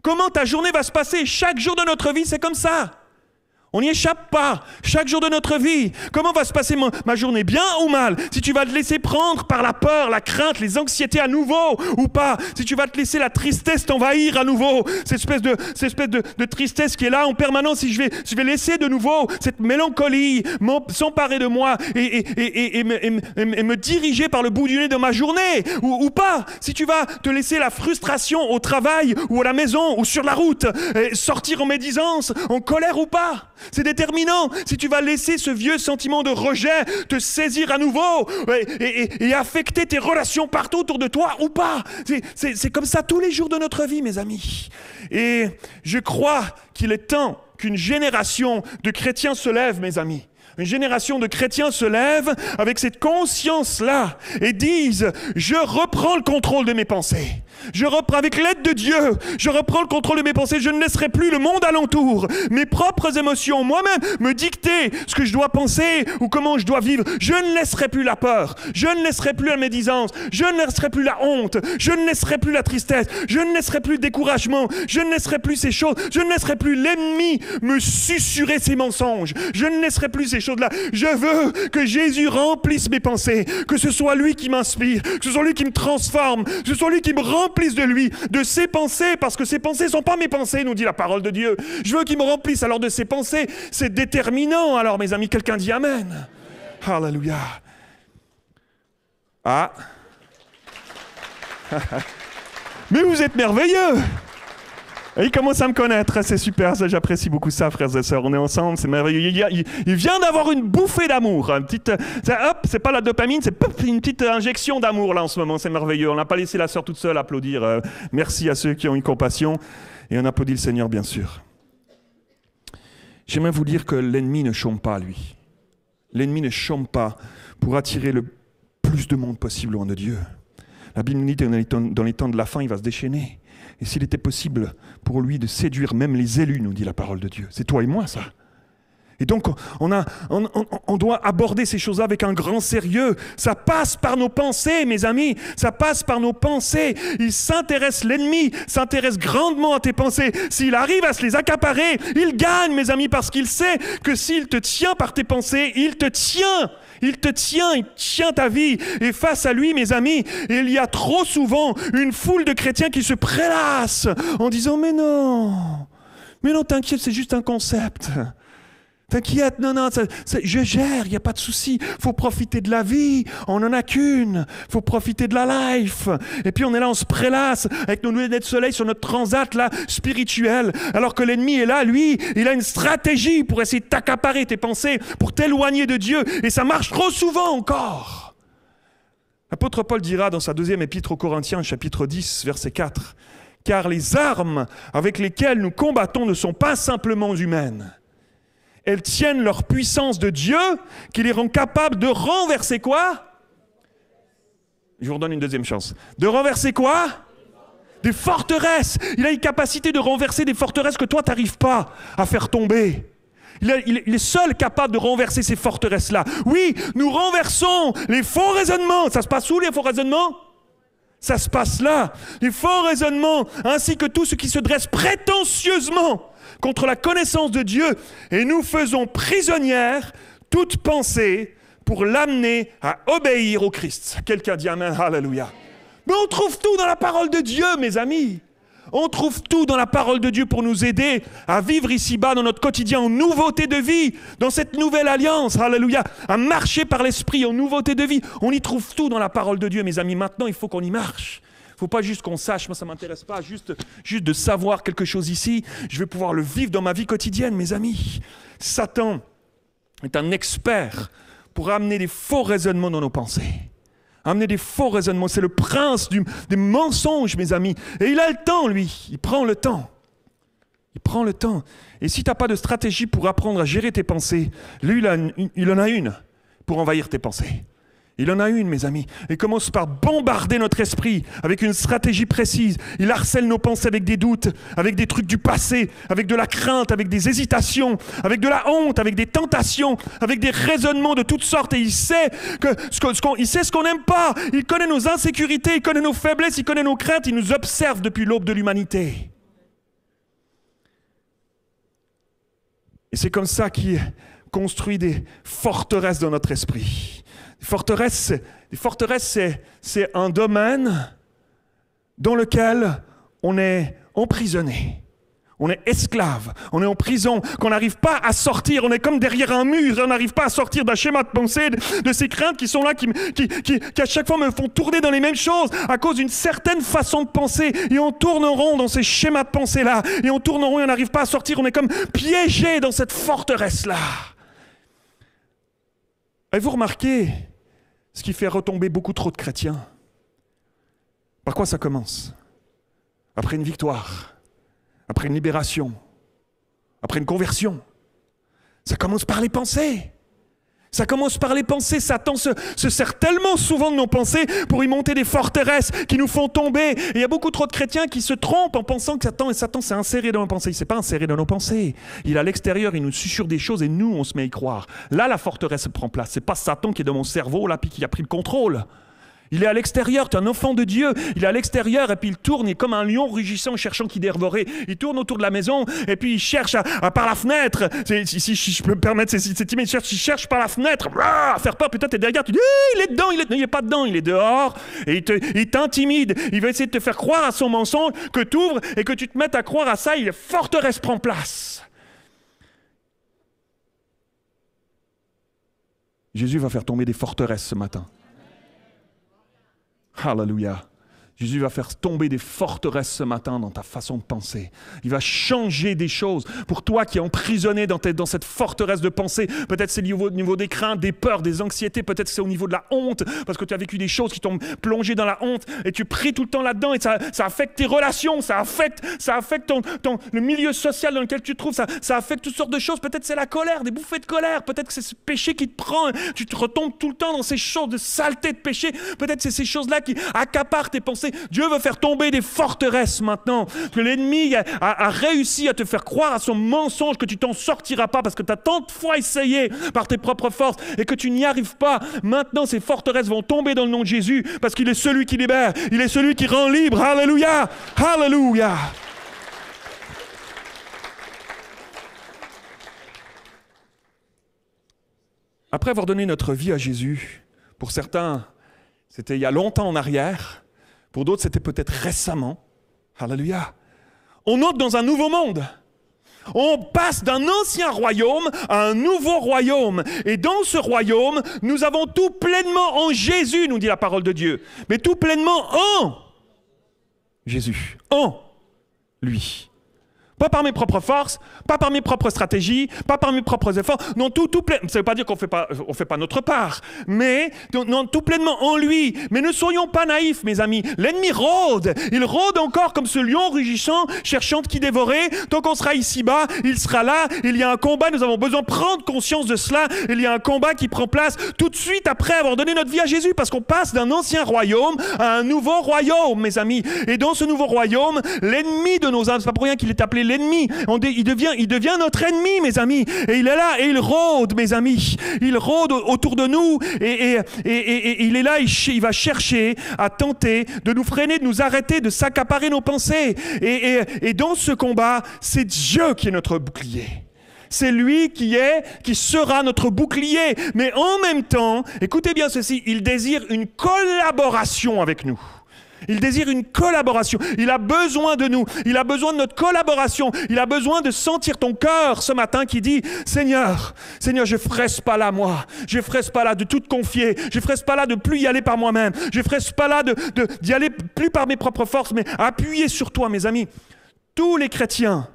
Comment ta journée va se passer. Chaque jour de notre vie, c'est comme ça. On n'y échappe pas, chaque jour de notre vie. Comment va se passer ma journée, bien ou mal? Si tu vas te laisser prendre par la peur, la crainte, les anxiétés à nouveau ou pas? Si tu vas te laisser la tristesse t'envahir à nouveau, cette espèce de tristesse qui est là en permanence, si je vais laisser de nouveau cette mélancolie s'emparer de moi et me diriger par le bout du nez de ma journée ou pas? Si tu vas te laisser la frustration au travail ou à la maison ou sur la route, sortir en médisance, en colère ou pas? C'est déterminant. Si tu vas laisser ce vieux sentiment de rejet te saisir à nouveau et affecter tes relations partout autour de toi ou pas. C'est comme ça tous les jours de notre vie, mes amis. Et je crois qu'il est temps qu'une génération de chrétiens se lève, mes amis. Une génération de chrétiens se lève avec cette conscience-là et disent « Je reprends le contrôle de mes pensées. Je reprends avec l'aide de Dieu. Je reprends le contrôle de mes pensées. Je ne laisserai plus le monde alentour, mes propres émotions, moi-même, me dicter ce que je dois penser ou comment je dois vivre. Je ne laisserai plus la peur. Je ne laisserai plus la médisance. Je ne laisserai plus la honte. Je ne laisserai plus la tristesse. Je ne laisserai plus le découragement. Je ne laisserai plus ces choses. Je ne laisserai plus l'ennemi me susurrer ses mensonges. Je ne laisserai plus ces choses-là. Je veux que Jésus remplisse mes pensées, que ce soit lui qui m'inspire, que ce soit lui qui me transforme, que ce soit lui qui me remplisse de lui, de ses pensées, parce que ses pensées ne sont pas mes pensées, nous dit la parole de Dieu. Je veux qu'il me remplisse alors de ses pensées. C'est déterminant. Alors, mes amis, quelqu'un dit Amen. Alléluia. Ah. Mais vous êtes merveilleux. Et il commence à me connaître, c'est super, ça, j'apprécie beaucoup ça, frères et sœurs, on est ensemble, c'est merveilleux. Il vient d'avoir une bouffée d'amour, c'est pas la dopamine, c'est une petite injection d'amour là en ce moment, c'est merveilleux. On n'a pas laissé la sœur toute seule applaudir. Merci à ceux qui ont eu compassion, et on applaudit le Seigneur, bien sûr. J'aimerais vous dire que l'ennemi ne chôme pas, lui. L'ennemi ne chôme pas pour attirer le plus de monde possible loin de Dieu. La Bible nous dit que dans les temps de la fin, il va se déchaîner. Et s'il était possible pour lui de séduire même les élus, nous dit la parole de Dieu. C'est toi et moi, ça. Et donc, on doit aborder ces choses-là avec un grand sérieux. Ça passe par nos pensées, mes amis. Ça passe par nos pensées. Il s'intéresse, l'ennemi s'intéresse grandement à tes pensées. S'il arrive à se les accaparer, il gagne, mes amis, parce qu'il sait que s'il te tient par tes pensées, il te tient. Il te tient, il tient ta vie. Et face à lui, mes amis, il y a trop souvent une foule de chrétiens qui se prélassent en disant « Mais non, t'inquiète, c'est juste un concept. T'inquiète, non, je gère, il n'y a pas de souci. Faut profiter de la vie, on n'en a qu'une. Faut profiter de la life. » Et puis on est là, on se prélasse avec nos lunettes de soleil sur notre transat là, spirituel. Alors que l'ennemi est là, lui, il a une stratégie pour essayer de t'accaparer tes pensées, pour t'éloigner de Dieu. Et ça marche trop souvent encore. L'apôtre Paul dira dans sa deuxième épître aux Corinthiens, chapitre 10, verset 4, « Car les armes avec lesquelles nous combattons ne sont pas simplement humaines. Elles tiennent leur puissance de Dieu qui les rend capables de renverser quoi? Je vous redonne une deuxième chance. De renverser quoi? Des forteresses. Il a une capacité de renverser des forteresses que toi, tu n'arrives pas à faire tomber. Il est seul capable de renverser ces forteresses-là. Oui, nous renversons les faux raisonnements. Ça se passe où, les faux raisonnements? Ça se passe là. Les faux raisonnements, ainsi que tout ce qui se dresse prétentieusement contre la connaissance de Dieu, et nous faisons prisonnière toute pensée pour l'amener à obéir au Christ. Quelqu'un dit Amen, Alléluia. Mais on trouve tout dans la parole de Dieu, mes amis. On trouve tout dans la parole de Dieu pour nous aider à vivre ici-bas dans notre quotidien en nouveauté de vie, dans cette nouvelle alliance, Alléluia, à marcher par l'Esprit en nouveauté de vie. On y trouve tout dans la parole de Dieu, mes amis. Maintenant, il faut qu'on y marche. Il ne faut pas juste qu'on sache, moi ça ne m'intéresse pas, juste de savoir quelque chose ici. Je vais pouvoir le vivre dans ma vie quotidienne, mes amis. Satan est un expert pour amener des faux raisonnements dans nos pensées. Amener des faux raisonnements, c'est le prince des mensonges, mes amis. Et il a le temps, lui, il prend le temps. Il prend le temps. Et si tu n'as pas de stratégie pour apprendre à gérer tes pensées, lui, il en a une pour envahir tes pensées. Il en a une, mes amis. Il commence par bombarder notre esprit avec une stratégie précise. Il harcèle nos pensées avec des doutes, avec des trucs du passé, avec de la crainte, avec des hésitations, avec de la honte, avec des tentations, avec des raisonnements de toutes sortes. Et il sait ce qu'on n'aime pas. Il connaît nos insécurités, il connaît nos faiblesses, il connaît nos craintes. Il nous observe depuis l'aube de l'humanité. Et c'est comme ça qu'il construit des forteresses dans notre esprit. Les forteresses, c'est un domaine dans lequel on est emprisonné. On est esclave, on est en prison, qu'on n'arrive pas à sortir, on est comme derrière un mur, on n'arrive pas à sortir d'un schéma de pensée, de ces craintes qui sont là, qui à chaque fois me font tourner dans les mêmes choses à cause d'une certaine façon de penser. Et on tourne en rond dans ces schémas de pensée-là, et on tourne en rond et on n'arrive pas à sortir, on est comme piégé dans cette forteresse-là. Avez-vous remarqué ce qui fait retomber beaucoup trop de chrétiens? Par quoi ça commence? Après une victoire, après une libération, après une conversion. Ça commence par les pensées. Ça commence par les pensées. Satan se sert tellement souvent de nos pensées pour y monter des forteresses qui nous font tomber. Et il y a beaucoup trop de chrétiens qui se trompent en pensant que Satan s'est inséré dans nos pensées. Il ne s'est pas inséré dans nos pensées. Il est à l'extérieur, il nous susurre des choses et nous, on se met à y croire. Là, la forteresse prend place. Ce n'est pas Satan qui est dans mon cerveau là, puis qui a pris le contrôle. Il est à l'extérieur, tu es un enfant de Dieu. Il est à l'extérieur et puis il tourne, il est comme un lion rugissant cherchant qui dévorer. Il tourne autour de la maison et puis il cherche par la fenêtre. Si je peux me permettre cette image, il cherche par la fenêtre à faire peur. Putain, tu es derrière, tu dis il est dedans, il n'est pas dedans, il est dehors. Et il t'intimide. Il va essayer de te faire croire à son mensonge, que tu ouvres et que tu te mettes à croire à ça. Et forteresse prend place. Jésus va faire tomber des forteresses ce matin. Alléluia. Jésus va faire tomber des forteresses ce matin dans ta façon de penser. Il va changer des choses. Pour toi qui es emprisonné dans cette forteresse de pensée, peut-être c'est au niveau des craintes, des peurs, des anxiétés, peut-être c'est au niveau de la honte, parce que tu as vécu des choses qui t'ont plongé dans la honte et tu pries tout le temps là-dedans et ça affecte tes relations, ça affecte le milieu social dans lequel tu te trouves, ça affecte toutes sortes de choses. Peut-être c'est la colère, des bouffées de colère, peut-être que c'est ce péché qui te prend, tu te retombes tout le temps dans ces choses de saleté de péché, peut-être c'est ces choses-là qui accaparent tes pensées. Dieu veut faire tomber des forteresses maintenant. Que l'ennemi a réussi à te faire croire à son mensonge que tu t'en sortiras pas parce que tu as tant de fois essayé par tes propres forces et que tu n'y arrives pas. Maintenant, ces forteresses vont tomber dans le nom de Jésus parce qu'il est celui qui libère. Il est celui qui rend libre. Alléluia! Alléluia! Après avoir donné notre vie à Jésus, pour certains, c'était il y a longtemps en arrière. Pour d'autres, c'était peut-être récemment. Alléluia. On entre dans un nouveau monde. On passe d'un ancien royaume à un nouveau royaume. Et dans ce royaume, nous avons tout pleinement en Jésus, nous dit la parole de Dieu. Mais tout pleinement en Jésus. En lui. Pas par mes propres forces, pas par mes propres stratégies, pas par mes propres efforts. Non, tout plein. Ça ne veut pas dire qu'on fait pas notre part, mais non, tout pleinement en lui. Mais ne soyons pas naïfs, mes amis. L'ennemi rôde. Il rôde encore comme ce lion rugissant, cherchant qui dévorer. Tant qu'on sera ici-bas, il sera là. Il y a un combat. Nous avons besoin de prendre conscience de cela. Il y a un combat qui prend place tout de suite après avoir donné notre vie à Jésus, parce qu'on passe d'un ancien royaume à un nouveau royaume, mes amis. Et dans ce nouveau royaume, l'ennemi de nos âmes, c'est pas pour rien qu'il est appelé l'ennemi. Il devient notre ennemi, mes amis. Et il est là et il rôde, mes amis. Il rôde autour de nous et il est là, il va chercher à tenter de nous freiner, de nous arrêter, de s'accaparer nos pensées. Et dans ce combat, c'est Dieu qui est notre bouclier. C'est lui qui sera notre bouclier. Mais en même temps, écoutez bien ceci, il désire une collaboration avec nous. Il désire une collaboration. Il a besoin de nous. Il a besoin de notre collaboration. Il a besoin de sentir ton cœur ce matin qui dit « Seigneur, je ne ferai ce pas là, moi. Je ne ferai ce pas là de tout te confier. Je ne ferai ce pas là de plus y aller par moi-même. Je ne ferai ce pas là d'y aller plus par mes propres forces, mais appuyer sur toi, mes amis. » Tous les chrétiens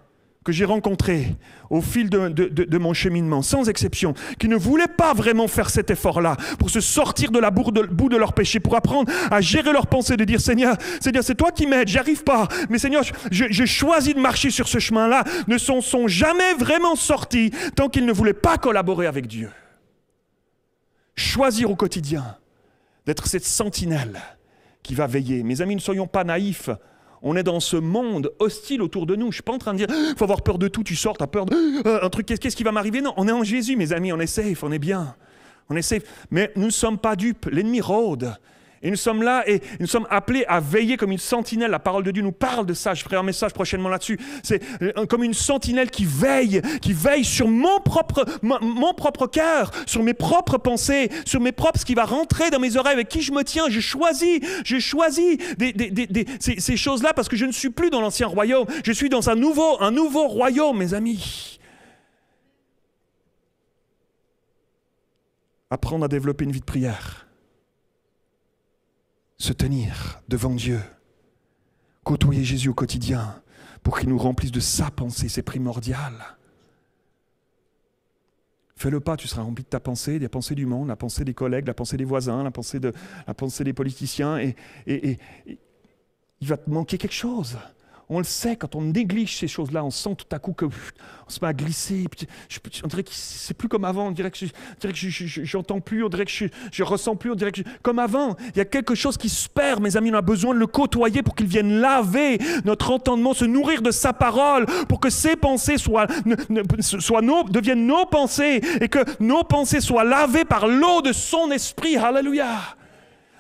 que j'ai rencontrés au fil de mon cheminement, sans exception, qui ne voulaient pas vraiment faire cet effort-là pour se sortir de la boue de leur péché, pour apprendre à gérer leurs pensées, de dire Seigneur, c'est toi qui m'aides, j'y arrive pas, mais Seigneur, je choisis de marcher sur ce chemin-là, ne sont jamais vraiment sortis tant qu'ils ne voulaient pas collaborer avec Dieu. Choisir au quotidien d'être cette sentinelle qui va veiller. Mes amis, ne soyons pas naïfs. On est dans ce monde hostile autour de nous. Je ne suis pas en train de dire « faut avoir peur de tout, tu sors, tu as peur d'un truc, qu'est-ce qui va m'arriver ?» Non, on est en Jésus, mes amis, on est safe, on est bien. On est safe. Mais nous ne sommes pas dupes, l'ennemi rôde. Et nous sommes là et nous sommes appelés à veiller comme une sentinelle. La parole de Dieu nous parle de ça. Je ferai un message prochainement là-dessus. C'est comme une sentinelle qui veille sur mon propre cœur, sur mes propres pensées, sur ce qui va rentrer dans mes oreilles, avec qui je me tiens. Je choisis ces choses-là parce que je ne suis plus dans l'ancien royaume. Je suis dans un nouveau royaume, mes amis. Apprendre à développer une vie de prière. Se tenir devant Dieu, côtoyer Jésus au quotidien pour qu'il nous remplisse de sa pensée, c'est primordial. Fais-le pas, tu seras rempli de ta pensée, des pensées du monde, la pensée des collègues, la pensée des voisins, la pensée des politiciens, et il va te manquer quelque chose. On le sait, quand on néglige ces choses-là, on sent tout à coup qu'on se met à glisser. On dirait que c'est plus comme avant, on dirait que j'entends plus, on dirait que je ressens plus, on dirait que comme avant. Il y a quelque chose qui se perd, mes amis, on a besoin de le côtoyer pour qu'il vienne laver notre entendement, se nourrir de sa parole, pour que ses pensées deviennent nos pensées, et que nos pensées soient lavées par l'eau de son esprit. Alléluia.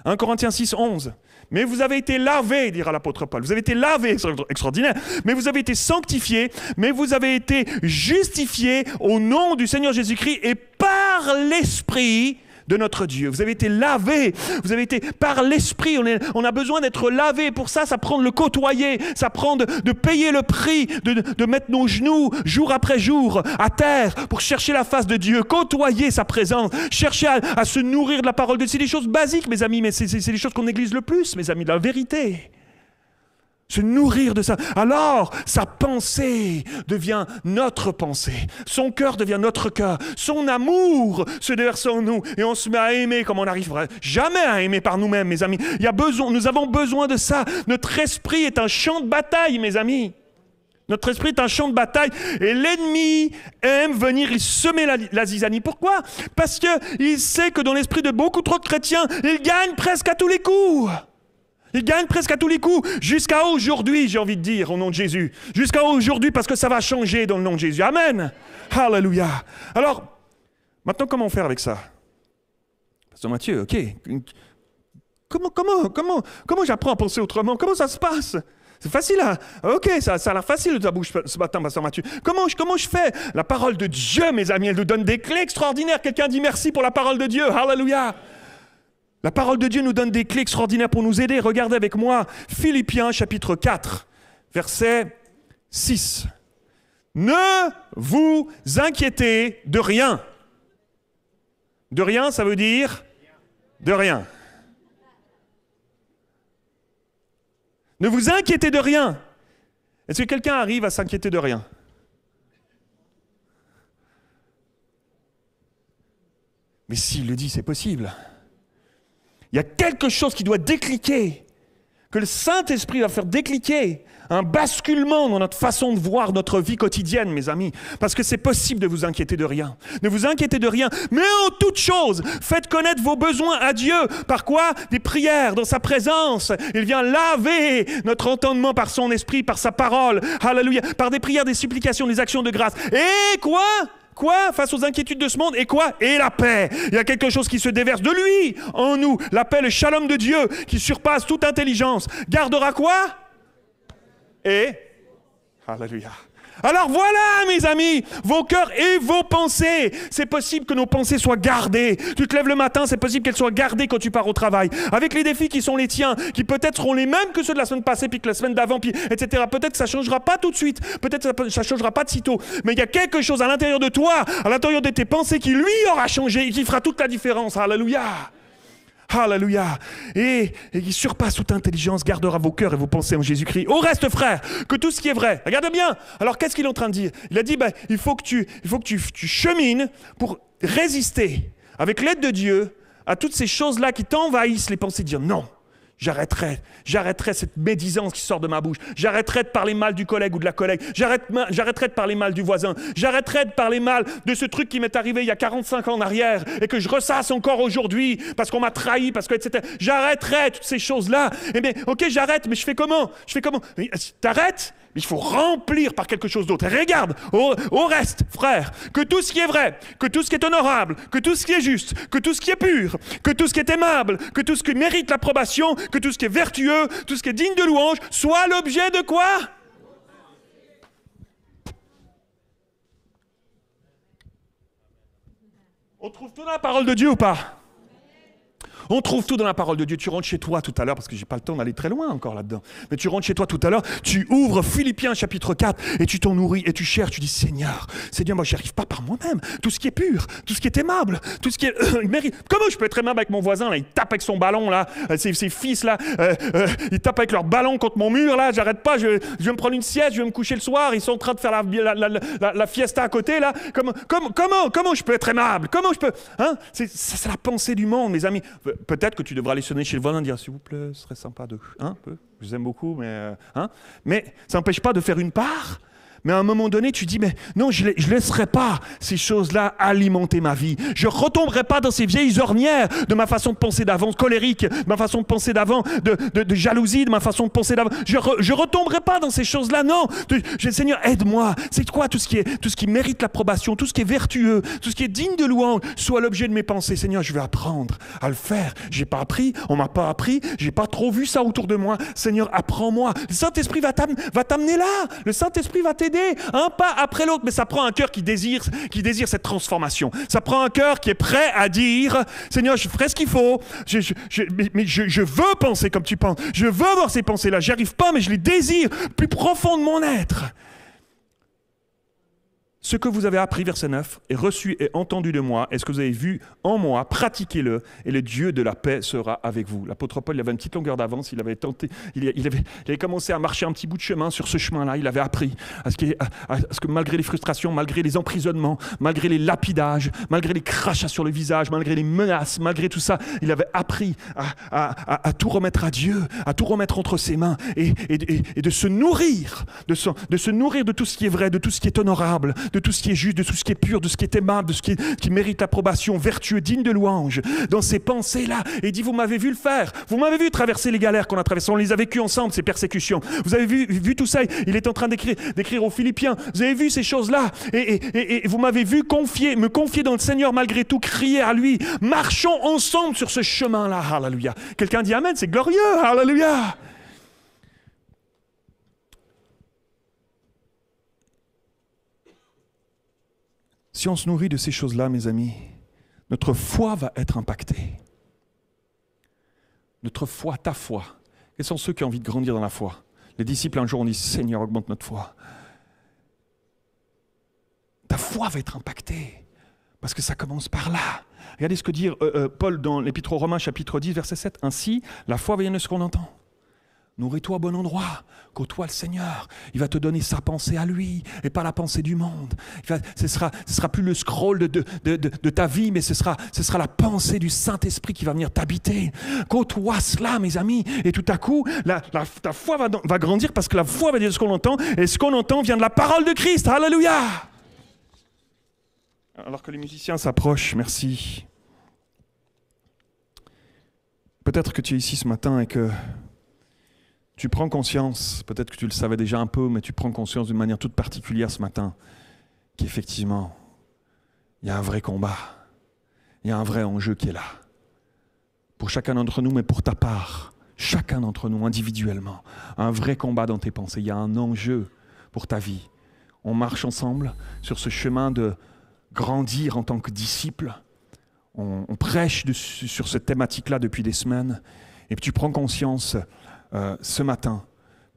1 Corinthiens 6, 11. Mais vous avez été lavés, dira l'apôtre Paul. Vous avez été lavés, c'est extraordinaire. Mais vous avez été sanctifiés, mais vous avez été justifiés au nom du Seigneur Jésus-Christ et par l'Esprit de notre Dieu. Vous avez été lavés, vous avez été par l'Esprit. On a besoin d'être lavés. Pour ça, ça prend de le côtoyer, ça prend de payer le prix, de mettre nos genoux jour après jour à terre pour chercher la face de Dieu, côtoyer sa présence, chercher à se nourrir de la parole de Dieu. C'est des choses basiques, mes amis, mais c'est les choses qu'on néglige le plus, mes amis, de la vérité. Se nourrir de ça. Alors, sa pensée devient notre pensée. Son cœur devient notre cœur. Son amour se déverse en nous. Et on se met à aimer comme on n'arriverait jamais à aimer par nous-mêmes, mes amis. Nous avons besoin de ça. Notre esprit est un champ de bataille, mes amis. Notre esprit est un champ de bataille. Et l'ennemi aime venir y semer la zizanie. Pourquoi? Parce qu'il sait que dans l'esprit de beaucoup trop de chrétiens, il gagne presque à tous les coups. Il gagne presque à tous les coups, jusqu'à aujourd'hui, j'ai envie de dire, au nom de Jésus. Jusqu'à aujourd'hui, parce que ça va changer dans le nom de Jésus. Amen. Alléluia. Alors, maintenant, comment faire avec ça? Pasteur Mathieu, ok. Comment j'apprends à penser autrement? Comment ça se passe? C'est facile, hein? Ok, ça a l'air facile de ta bouche ce matin, Pasteur Mathieu. Comment je fais? La parole de Dieu, mes amis, elle nous donne des clés extraordinaires. Quelqu'un dit merci pour la parole de Dieu. Alléluia. La parole de Dieu nous donne des clés extraordinaires pour nous aider. Regardez avec moi Philippiens chapitre 4, verset 6. Ne vous inquiétez de rien. De rien, ça veut dire de rien. Ne vous inquiétez de rien. Est-ce que quelqu'un arrive à s'inquiéter de rien? Mais s'il le dit, c'est possible. Il y a quelque chose qui doit décliquer, que le Saint-Esprit va faire décliquer, un basculement dans notre façon de voir notre vie quotidienne, mes amis. Parce que c'est possible de vous inquiéter de rien. Ne vous inquiétez de rien, mais en toute chose, faites connaître vos besoins à Dieu. Par quoi? Des prières dans sa présence. Il vient laver notre entendement par son esprit, par sa parole. Alléluia. Par des prières, des supplications, des actions de grâce. Et quoi? Quoi? Face aux inquiétudes de ce monde? Et quoi? Et la paix. Il y a quelque chose qui se déverse de lui en nous. La paix, le shalom de Dieu qui surpasse toute intelligence. Gardera quoi? Et? Alléluia. Alors voilà, mes amis, vos cœurs et vos pensées. C'est possible que nos pensées soient gardées. Tu te lèves le matin, c'est possible qu'elles soient gardées quand tu pars au travail. Avec les défis qui sont les tiens, qui peut-être seront les mêmes que ceux de la semaine passée, puis que la semaine d'avant, puis etc. Peut-être que ça ne changera pas tout de suite. Peut-être que ça ne changera pas de sitôt. Mais il y a quelque chose à l'intérieur de toi, à l'intérieur de tes pensées qui lui aura changé et qui fera toute la différence. Alléluia. Alléluia. Et qui surpasse toute intelligence, gardera vos cœurs et vos pensées en Jésus-Christ. Au reste, frère, que tout ce qui est vrai. Regarde bien. Alors, qu'est-ce qu'il est en train de dire? Il a dit, il faut que tu chemines pour résister, avec l'aide de Dieu, à toutes ces choses-là qui t'envahissent les pensées. Dire non. J'arrêterai cette médisance qui sort de ma bouche. J'arrêterai de parler mal du collègue ou de la collègue. J'arrêterai de parler mal du voisin. J'arrêterai de parler mal de ce truc qui m'est arrivé il y a 45 ans en arrière et que je ressasse encore aujourd'hui parce qu'on m'a trahi, parce que, etc. J'arrêterai toutes ces choses-là. Eh bien, ok, j'arrête, mais je fais comment? T'arrêtes? Mais il faut remplir par quelque chose d'autre. Et regarde, au reste, frère, que tout ce qui est vrai, que tout ce qui est honorable, que tout ce qui est juste, que tout ce qui est pur, que tout ce qui est aimable, que tout ce qui mérite l'approbation, que tout ce qui est vertueux, tout ce qui est digne de louange, soit l'objet de quoi? On trouve tout dans la parole de Dieu ou pas? On trouve tout dans la parole de Dieu. Tu rentres chez toi tout à l'heure, parce que j'ai pas le temps d'aller très loin encore là-dedans, mais tu rentres chez toi tout à l'heure, tu ouvres Philippiens chapitre 4 et tu t'en nourris et tu cherches, tu dis Seigneur, moi j'y arrive pas par moi-même. Tout ce qui est pur, tout ce qui est aimable, tout ce qui est mérite. Comment je peux être aimable avec mon voisin là? Il tape avec son ballon là, ses fils là, ils tapent avec leur ballon contre mon mur là, j'arrête pas, je vais me prendre une sieste, je vais me coucher le soir, ils sont en train de faire la fiesta à côté là. Comment je peux être aimable? Comment je peux, hein? C'est la pensée du monde, mes amis. Peut-être que tu devras aller sonner chez le voisin et dire s'il vous plaît, ce serait sympa de peu. Je vous aime beaucoup, mais mais ça n'empêche pas de faire une part. Mais à un moment donné, tu dis, mais non, je ne laisserai pas ces choses-là alimenter ma vie. Je ne retomberai pas dans ces vieilles ornières de ma façon de penser d'avant, colérique, de ma façon de penser d'avant, de jalousie, de ma façon de penser d'avant. Je ne retomberai pas dans ces choses-là, non. Seigneur, aide-moi. C'est quoi tout ce qui mérite l'approbation, tout ce qui est vertueux, tout ce qui est digne de louange, soit l'objet de mes pensées. Seigneur, je vais apprendre à le faire. Je n'ai pas appris, on ne m'a pas appris, je n'ai pas trop vu ça autour de moi. Seigneur, apprends-moi. Le Saint-Esprit va t'amener là. Le Saint-Esprit va t'aider. Un pas après l'autre, mais ça prend un cœur qui désire cette transformation. Ça prend un cœur qui est prêt à dire Seigneur, je ferai ce qu'il faut, mais je veux penser comme tu penses, je veux avoir ces pensées-là, j'y arrive pas, mais je les désire plus profond de mon être. Ce que vous avez appris, verset 9, et reçu et entendu de moi, est ce que vous avez vu en moi, pratiquez-le, et le Dieu de la paix sera avec vous. L'apôtre Paul, il avait une petite longueur d'avance, il avait commencé à marcher un petit bout de chemin sur ce chemin-là, il avait appris à ce que malgré les frustrations, malgré les emprisonnements, malgré les lapidages, malgré les crachats sur le visage, malgré les menaces, malgré tout ça, il avait appris à tout remettre à Dieu, à tout remettre entre ses mains, et de se nourrir, de se nourrir de tout ce qui est vrai, de tout ce qui est honorable, de tout ce qui est juste, de tout ce qui est pur, de ce qui est aimable, de ce qui mérite l'approbation, vertueux, digne de louange, dans ces pensées-là. Et il dit, vous m'avez vu le faire, vous m'avez vu traverser les galères qu'on a traversées, on les a vécues ensemble, ces persécutions. Vous avez vu tout ça, il est en train d'écrire aux Philippiens, vous avez vu ces choses-là, et vous m'avez vu me confier dans le Seigneur malgré tout, crier à lui, marchons ensemble sur ce chemin-là, alléluia. Quelqu'un dit amen, c'est glorieux, alléluia. Si on se nourrit de ces choses-là, mes amis, notre foi va être impactée. Notre foi, ta foi. Quels sont ceux qui ont envie de grandir dans la foi? Les disciples, un jour, ont dit, Seigneur, augmente notre foi. Ta foi va être impactée, parce que ça commence par là. Regardez ce que dit Paul dans l'Épître aux Romains, chapitre 10, verset 7. Ainsi, la foi vient de ce qu'on entend. Nourris-toi au bon endroit, côtoie le Seigneur. Il va te donner sa pensée à lui et pas la pensée du monde. Ce sera plus le scroll de ta vie, mais ce sera la pensée du Saint-Esprit qui va venir t'habiter. Côtoie cela, mes amis. Et tout à coup, ta foi va grandir parce que la foi va dire ce qu'on entend et ce qu'on entend vient de la parole de Christ. Alléluia! Alors que les musiciens s'approchent, merci. Peut-être que tu es ici ce matin et que tu prends conscience, peut-être que tu le savais déjà un peu, mais tu prends conscience d'une manière toute particulière ce matin, qu'effectivement, il y a un vrai combat, il y a un vrai enjeu qui est là. Pour chacun d'entre nous, mais pour ta part, chacun d'entre nous individuellement, un vrai combat dans tes pensées, il y a un enjeu pour ta vie. On marche ensemble sur ce chemin de grandir en tant que disciple. On prêche sur cette thématique-là depuis des semaines, et puis tu prends conscience ce matin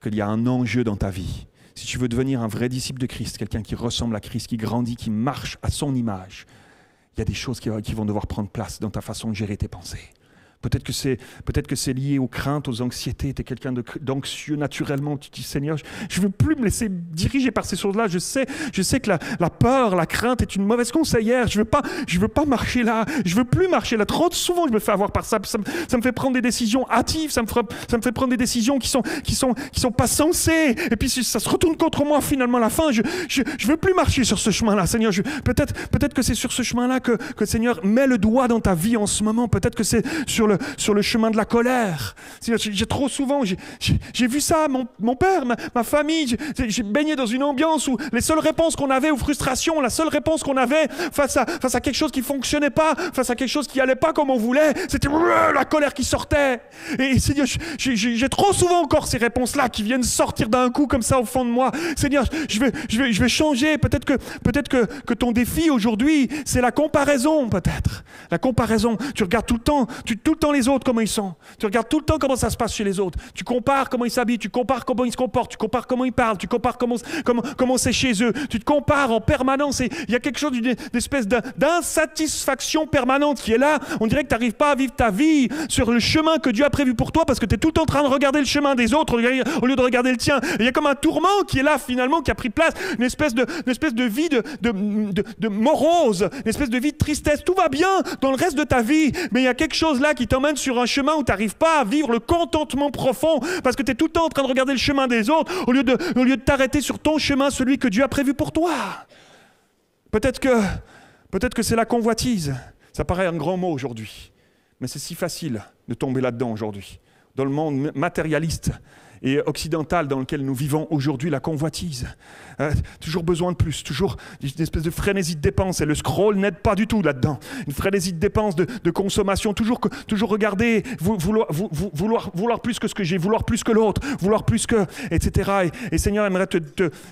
qu'il y a un enjeu dans ta vie. Si tu veux devenir un vrai disciple de Christ, quelqu'un qui ressemble à Christ, qui grandit, qui marche à son image, il y a des choses qui vont devoir prendre place dans ta façon de gérer tes pensées. Peut-être que c'est lié aux craintes, aux anxiétés. Tu es quelqu'un d'anxieux naturellement. Tu te dis, Seigneur, je ne veux plus me laisser diriger par ces choses-là. Je sais que la peur, la crainte est une mauvaise conseillère. Je veux pas marcher là. Je veux plus marcher là. Trop souvent, je me fais avoir par ça. Ça me fait prendre des décisions hâtives. Ça me fait prendre des décisions qui sont pas sensées. Et puis ça se retourne contre moi finalement à la fin. Je veux plus marcher sur ce chemin-là, Seigneur. Peut-être que c'est sur ce chemin-là que Seigneur met le doigt dans ta vie en ce moment. Peut-être que c'est sur le chemin de la colère. J'ai trop souvent, j'ai vu ça, mon père, ma famille, j'ai baigné dans une ambiance où les seules réponses qu'on avait aux frustrations, la seule réponse qu'on avait face à quelque chose qui fonctionnait pas, face à quelque chose qui allait pas comme on voulait, c'était la colère qui sortait. Et Seigneur, j'ai trop souvent encore ces réponses-là qui viennent sortir d'un coup comme ça au fond de moi. Seigneur, je vais changer. Peut-être que ton défi aujourd'hui, c'est la comparaison, peut-être. La comparaison. Tu regardes tout le temps les autres, comment ils sont. Tu regardes tout le temps comment ça se passe chez les autres. Tu compares comment ils s'habillent, tu compares comment ils se comportent, tu compares comment ils parlent, tu compares comment c'est chez eux. Tu te compares en permanence et il y a quelque chose d'une espèce d'insatisfaction permanente qui est là. On dirait que tu n'arrives pas à vivre ta vie sur le chemin que Dieu a prévu pour toi parce que tu es tout le temps en train de regarder le chemin des autres au lieu de regarder le tien. Et il y a comme un tourment qui est là finalement, qui a pris place, une espèce de vie de morose, une espèce de vie de tristesse. Tout va bien dans le reste de ta vie, mais il y a quelque chose là qui t'emmène sur un chemin où tu n'arrives pas à vivre le contentement profond parce que tu es tout le temps en train de regarder le chemin des autres au lieu de t'arrêter sur ton chemin, celui que Dieu a prévu pour toi. Peut-être que c'est la convoitise. Ça paraît un grand mot aujourd'hui, mais c'est si facile de tomber là-dedans aujourd'hui. Dans le monde matérialiste et occidental dans lequel nous vivons aujourd'hui, la convoitise. Toujours besoin de plus, toujours une espèce de frénésie de dépenses, et le scroll n'aide pas du tout là-dedans. Une frénésie de dépenses, de consommation, toujours regarder, vouloir plus que ce que j'ai, vouloir plus que l'autre, vouloir plus que, etc. Et Seigneur aimerait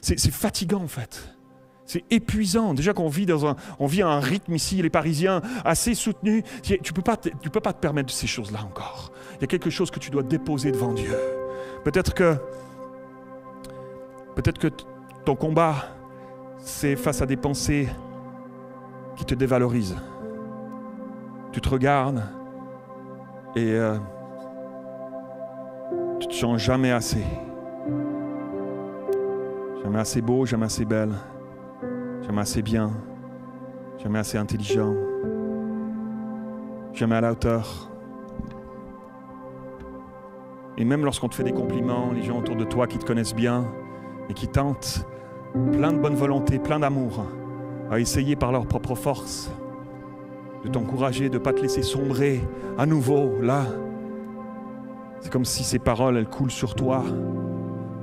c'est fatigant en fait. C'est épuisant. Déjà qu'on vit à un rythme ici, les Parisiens, assez soutenu. Tu peux pas te permettre ces choses-là encore. Il y a quelque chose que tu dois déposer devant Dieu. Peut-être que ton combat, c'est face à des pensées qui te dévalorisent. Tu te regardes et tu te sens jamais assez. Jamais assez beau, jamais assez belle. Jamais assez bien, jamais assez intelligent, jamais à la hauteur. Et même lorsqu'on te fait des compliments, les gens autour de toi qui te connaissent bien et qui tentent, plein de bonne volonté, plein d'amour, à essayer par leur propre force de t'encourager, de ne pas te laisser sombrer à nouveau, là. C'est comme si ces paroles, elles coulent sur toi,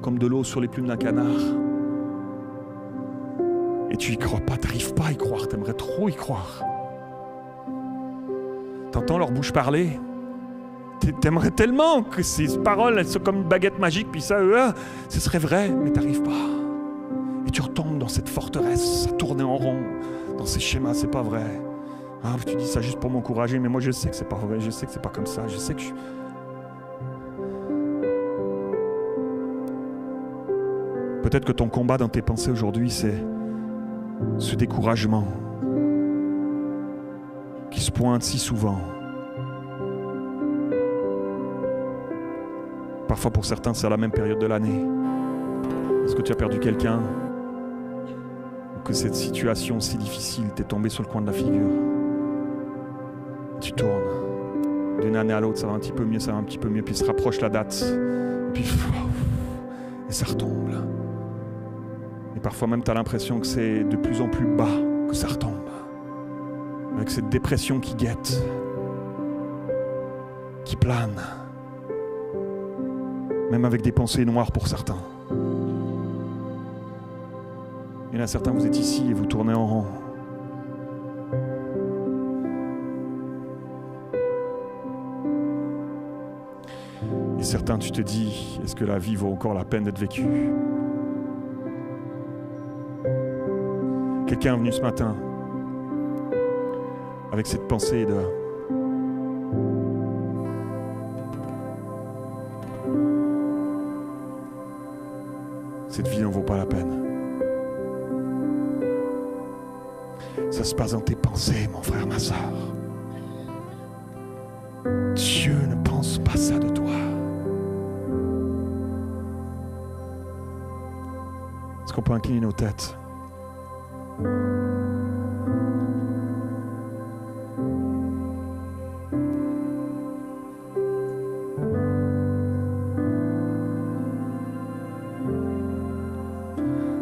comme de l'eau sur les plumes d'un canard. Et tu y crois pas, t'arrives pas à y croire, t'aimerais trop y croire. T'entends leur bouche parler, t'aimerais tellement que ces paroles, elles sont comme une baguette magique, puis ça, ce serait vrai, mais t'arrives pas. Et tu retombes dans cette forteresse, à tourner en rond, dans ces schémas, c'est pas vrai. Ah, tu dis ça juste pour m'encourager, mais moi je sais que c'est pas vrai, je sais que c'est pas comme ça, je sais que Peut-être que ton combat dans tes pensées aujourd'hui, c'est ce découragement qui se pointe si souvent. Parfois pour certains, c'est à la même période de l'année. Est-ce que tu as perdu quelqu'un? Ou que cette situation si difficile t'est tombée sur le coin de la figure? Tu tournes. D'une année à l'autre, ça va un petit peu mieux, ça va un petit peu mieux, puis se rapproche la date. Et puis, et ça retombe là. Et parfois même, tu as l'impression que c'est de plus en plus bas que ça retombe. Avec cette dépression qui guette, qui plane. Même avec des pensées noires pour certains. Il y en a certains, vous êtes ici et vous tournez en rond. Et certains, tu te dis, est-ce que la vie vaut encore la peine d'être vécue? Quelqu'un est venu ce matin avec cette pensée de cette vie n'en vaut pas la peine. Ça se passe dans tes pensées, mon frère, ma sœur. Dieu ne pense pas ça de toi. Est-ce qu'on peut incliner nos têtes?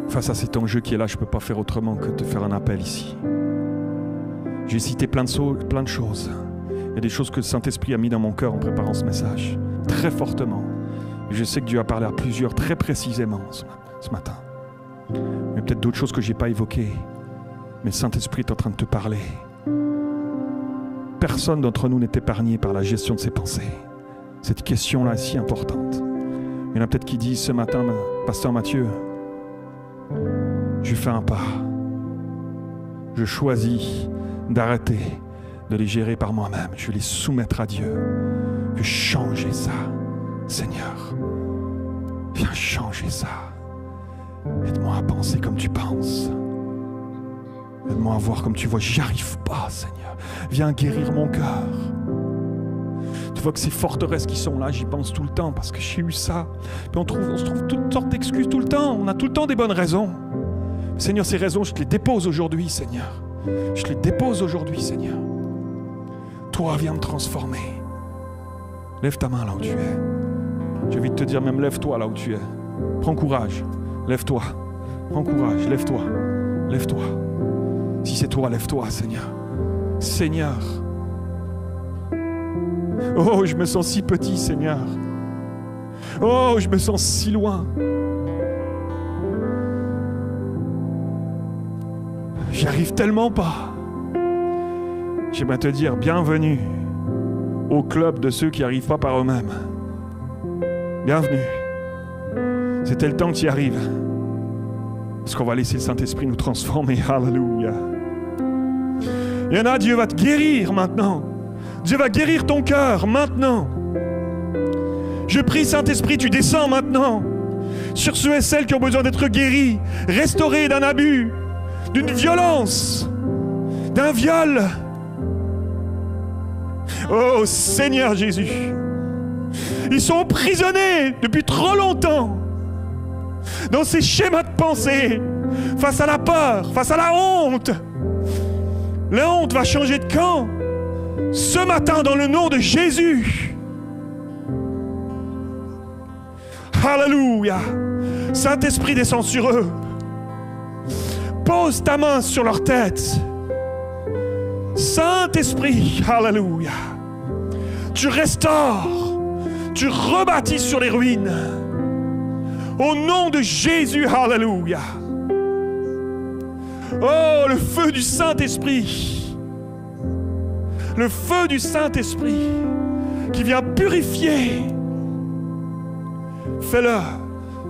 Face à cet enjeu qui est là, je ne peux pas faire autrement que de faire un appel ici. J'ai cité plein de choses. Il y a des choses que le Saint-Esprit a mis dans mon cœur en préparant ce message, très fortement. Et je sais que Dieu a parlé à plusieurs très précisément ce matin. Mais peut-être d'autres choses que je n'ai pas évoquées. Mais le Saint-Esprit est en train de te parler. Personne d'entre nous n'est épargné par la gestion de ses pensées. Cette question-là est si importante. Il y en a peut-être qui disent ce matin, Pasteur Mathieu, je fais un pas. Je choisis d'arrêter de les gérer par moi-même. Je vais les soumettre à Dieu. Je vais changer ça. Seigneur, viens changer ça. Aide-moi à penser comme tu penses. Aide-moi à voir comme tu vois. J'y arrive pas, Seigneur. Viens guérir mon cœur. Tu vois que ces forteresses qui sont là, j'y pense tout le temps parce que j'ai eu ça. Puis on se trouve toutes sortes d'excuses tout le temps. On a tout le temps des bonnes raisons. Seigneur, ces raisons, je te les dépose aujourd'hui, Seigneur. Je te les dépose aujourd'hui, Seigneur. Toi, viens me transformer. Lève ta main là où tu es. J'ai envie de te dire, même lève-toi là où tu es. Prends courage. Lève-toi. Prends courage. Lève-toi. Lève-toi. Si c'est toi, lève-toi, Seigneur. Seigneur. Oh, je me sens si petit, Seigneur. Oh, je me sens si loin. J'y arrive tellement pas. J'aimerais te dire, bienvenue au club de ceux qui n'y arrivent pas par eux-mêmes. Bienvenue. C'était le temps que tu y arrives. Parce qu'on va laisser le Saint-Esprit nous transformer. Alléluia. Il y en a, Dieu va te guérir maintenant. Dieu va guérir ton cœur maintenant. Je prie, Saint-Esprit, tu descends maintenant sur ceux et celles qui ont besoin d'être guéris, restaurés d'un abus, d'une violence, d'un viol. Oh Seigneur Jésus, ils sont emprisonnés depuis trop longtemps dans ces schémas de pensée, face à la peur, face à la honte. La honte va changer de camp ce matin dans le nom de Jésus. Alléluia. Saint-Esprit, descend sur eux. Pose ta main sur leur tête. Saint-Esprit, alléluia. Tu restaures, tu rebâtis sur les ruines. Au nom de Jésus, alléluia. Oh, le feu du Saint-Esprit. Le feu du Saint-Esprit qui vient purifier. Fais-le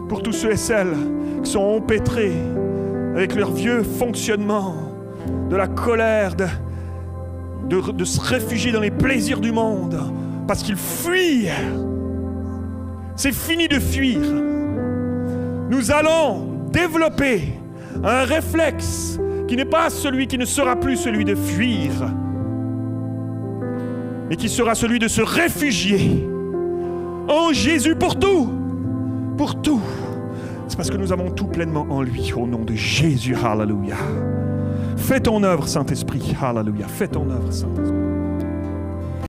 pour tous ceux et celles qui sont empêtrés avec leur vieux fonctionnement de la colère, de se réfugier dans les plaisirs du monde parce qu'ils fuient. C'est fini de fuir. Nous allons développer un réflexe qui n'est pas celui qui ne sera plus celui de fuir, mais qui sera celui de se réfugier en Jésus pour tout. Pour tout. C'est parce que nous avons tout pleinement en lui, au nom de Jésus. Alléluia. Fais ton œuvre, Saint-Esprit. Alléluia. Fais ton œuvre, Saint-Esprit.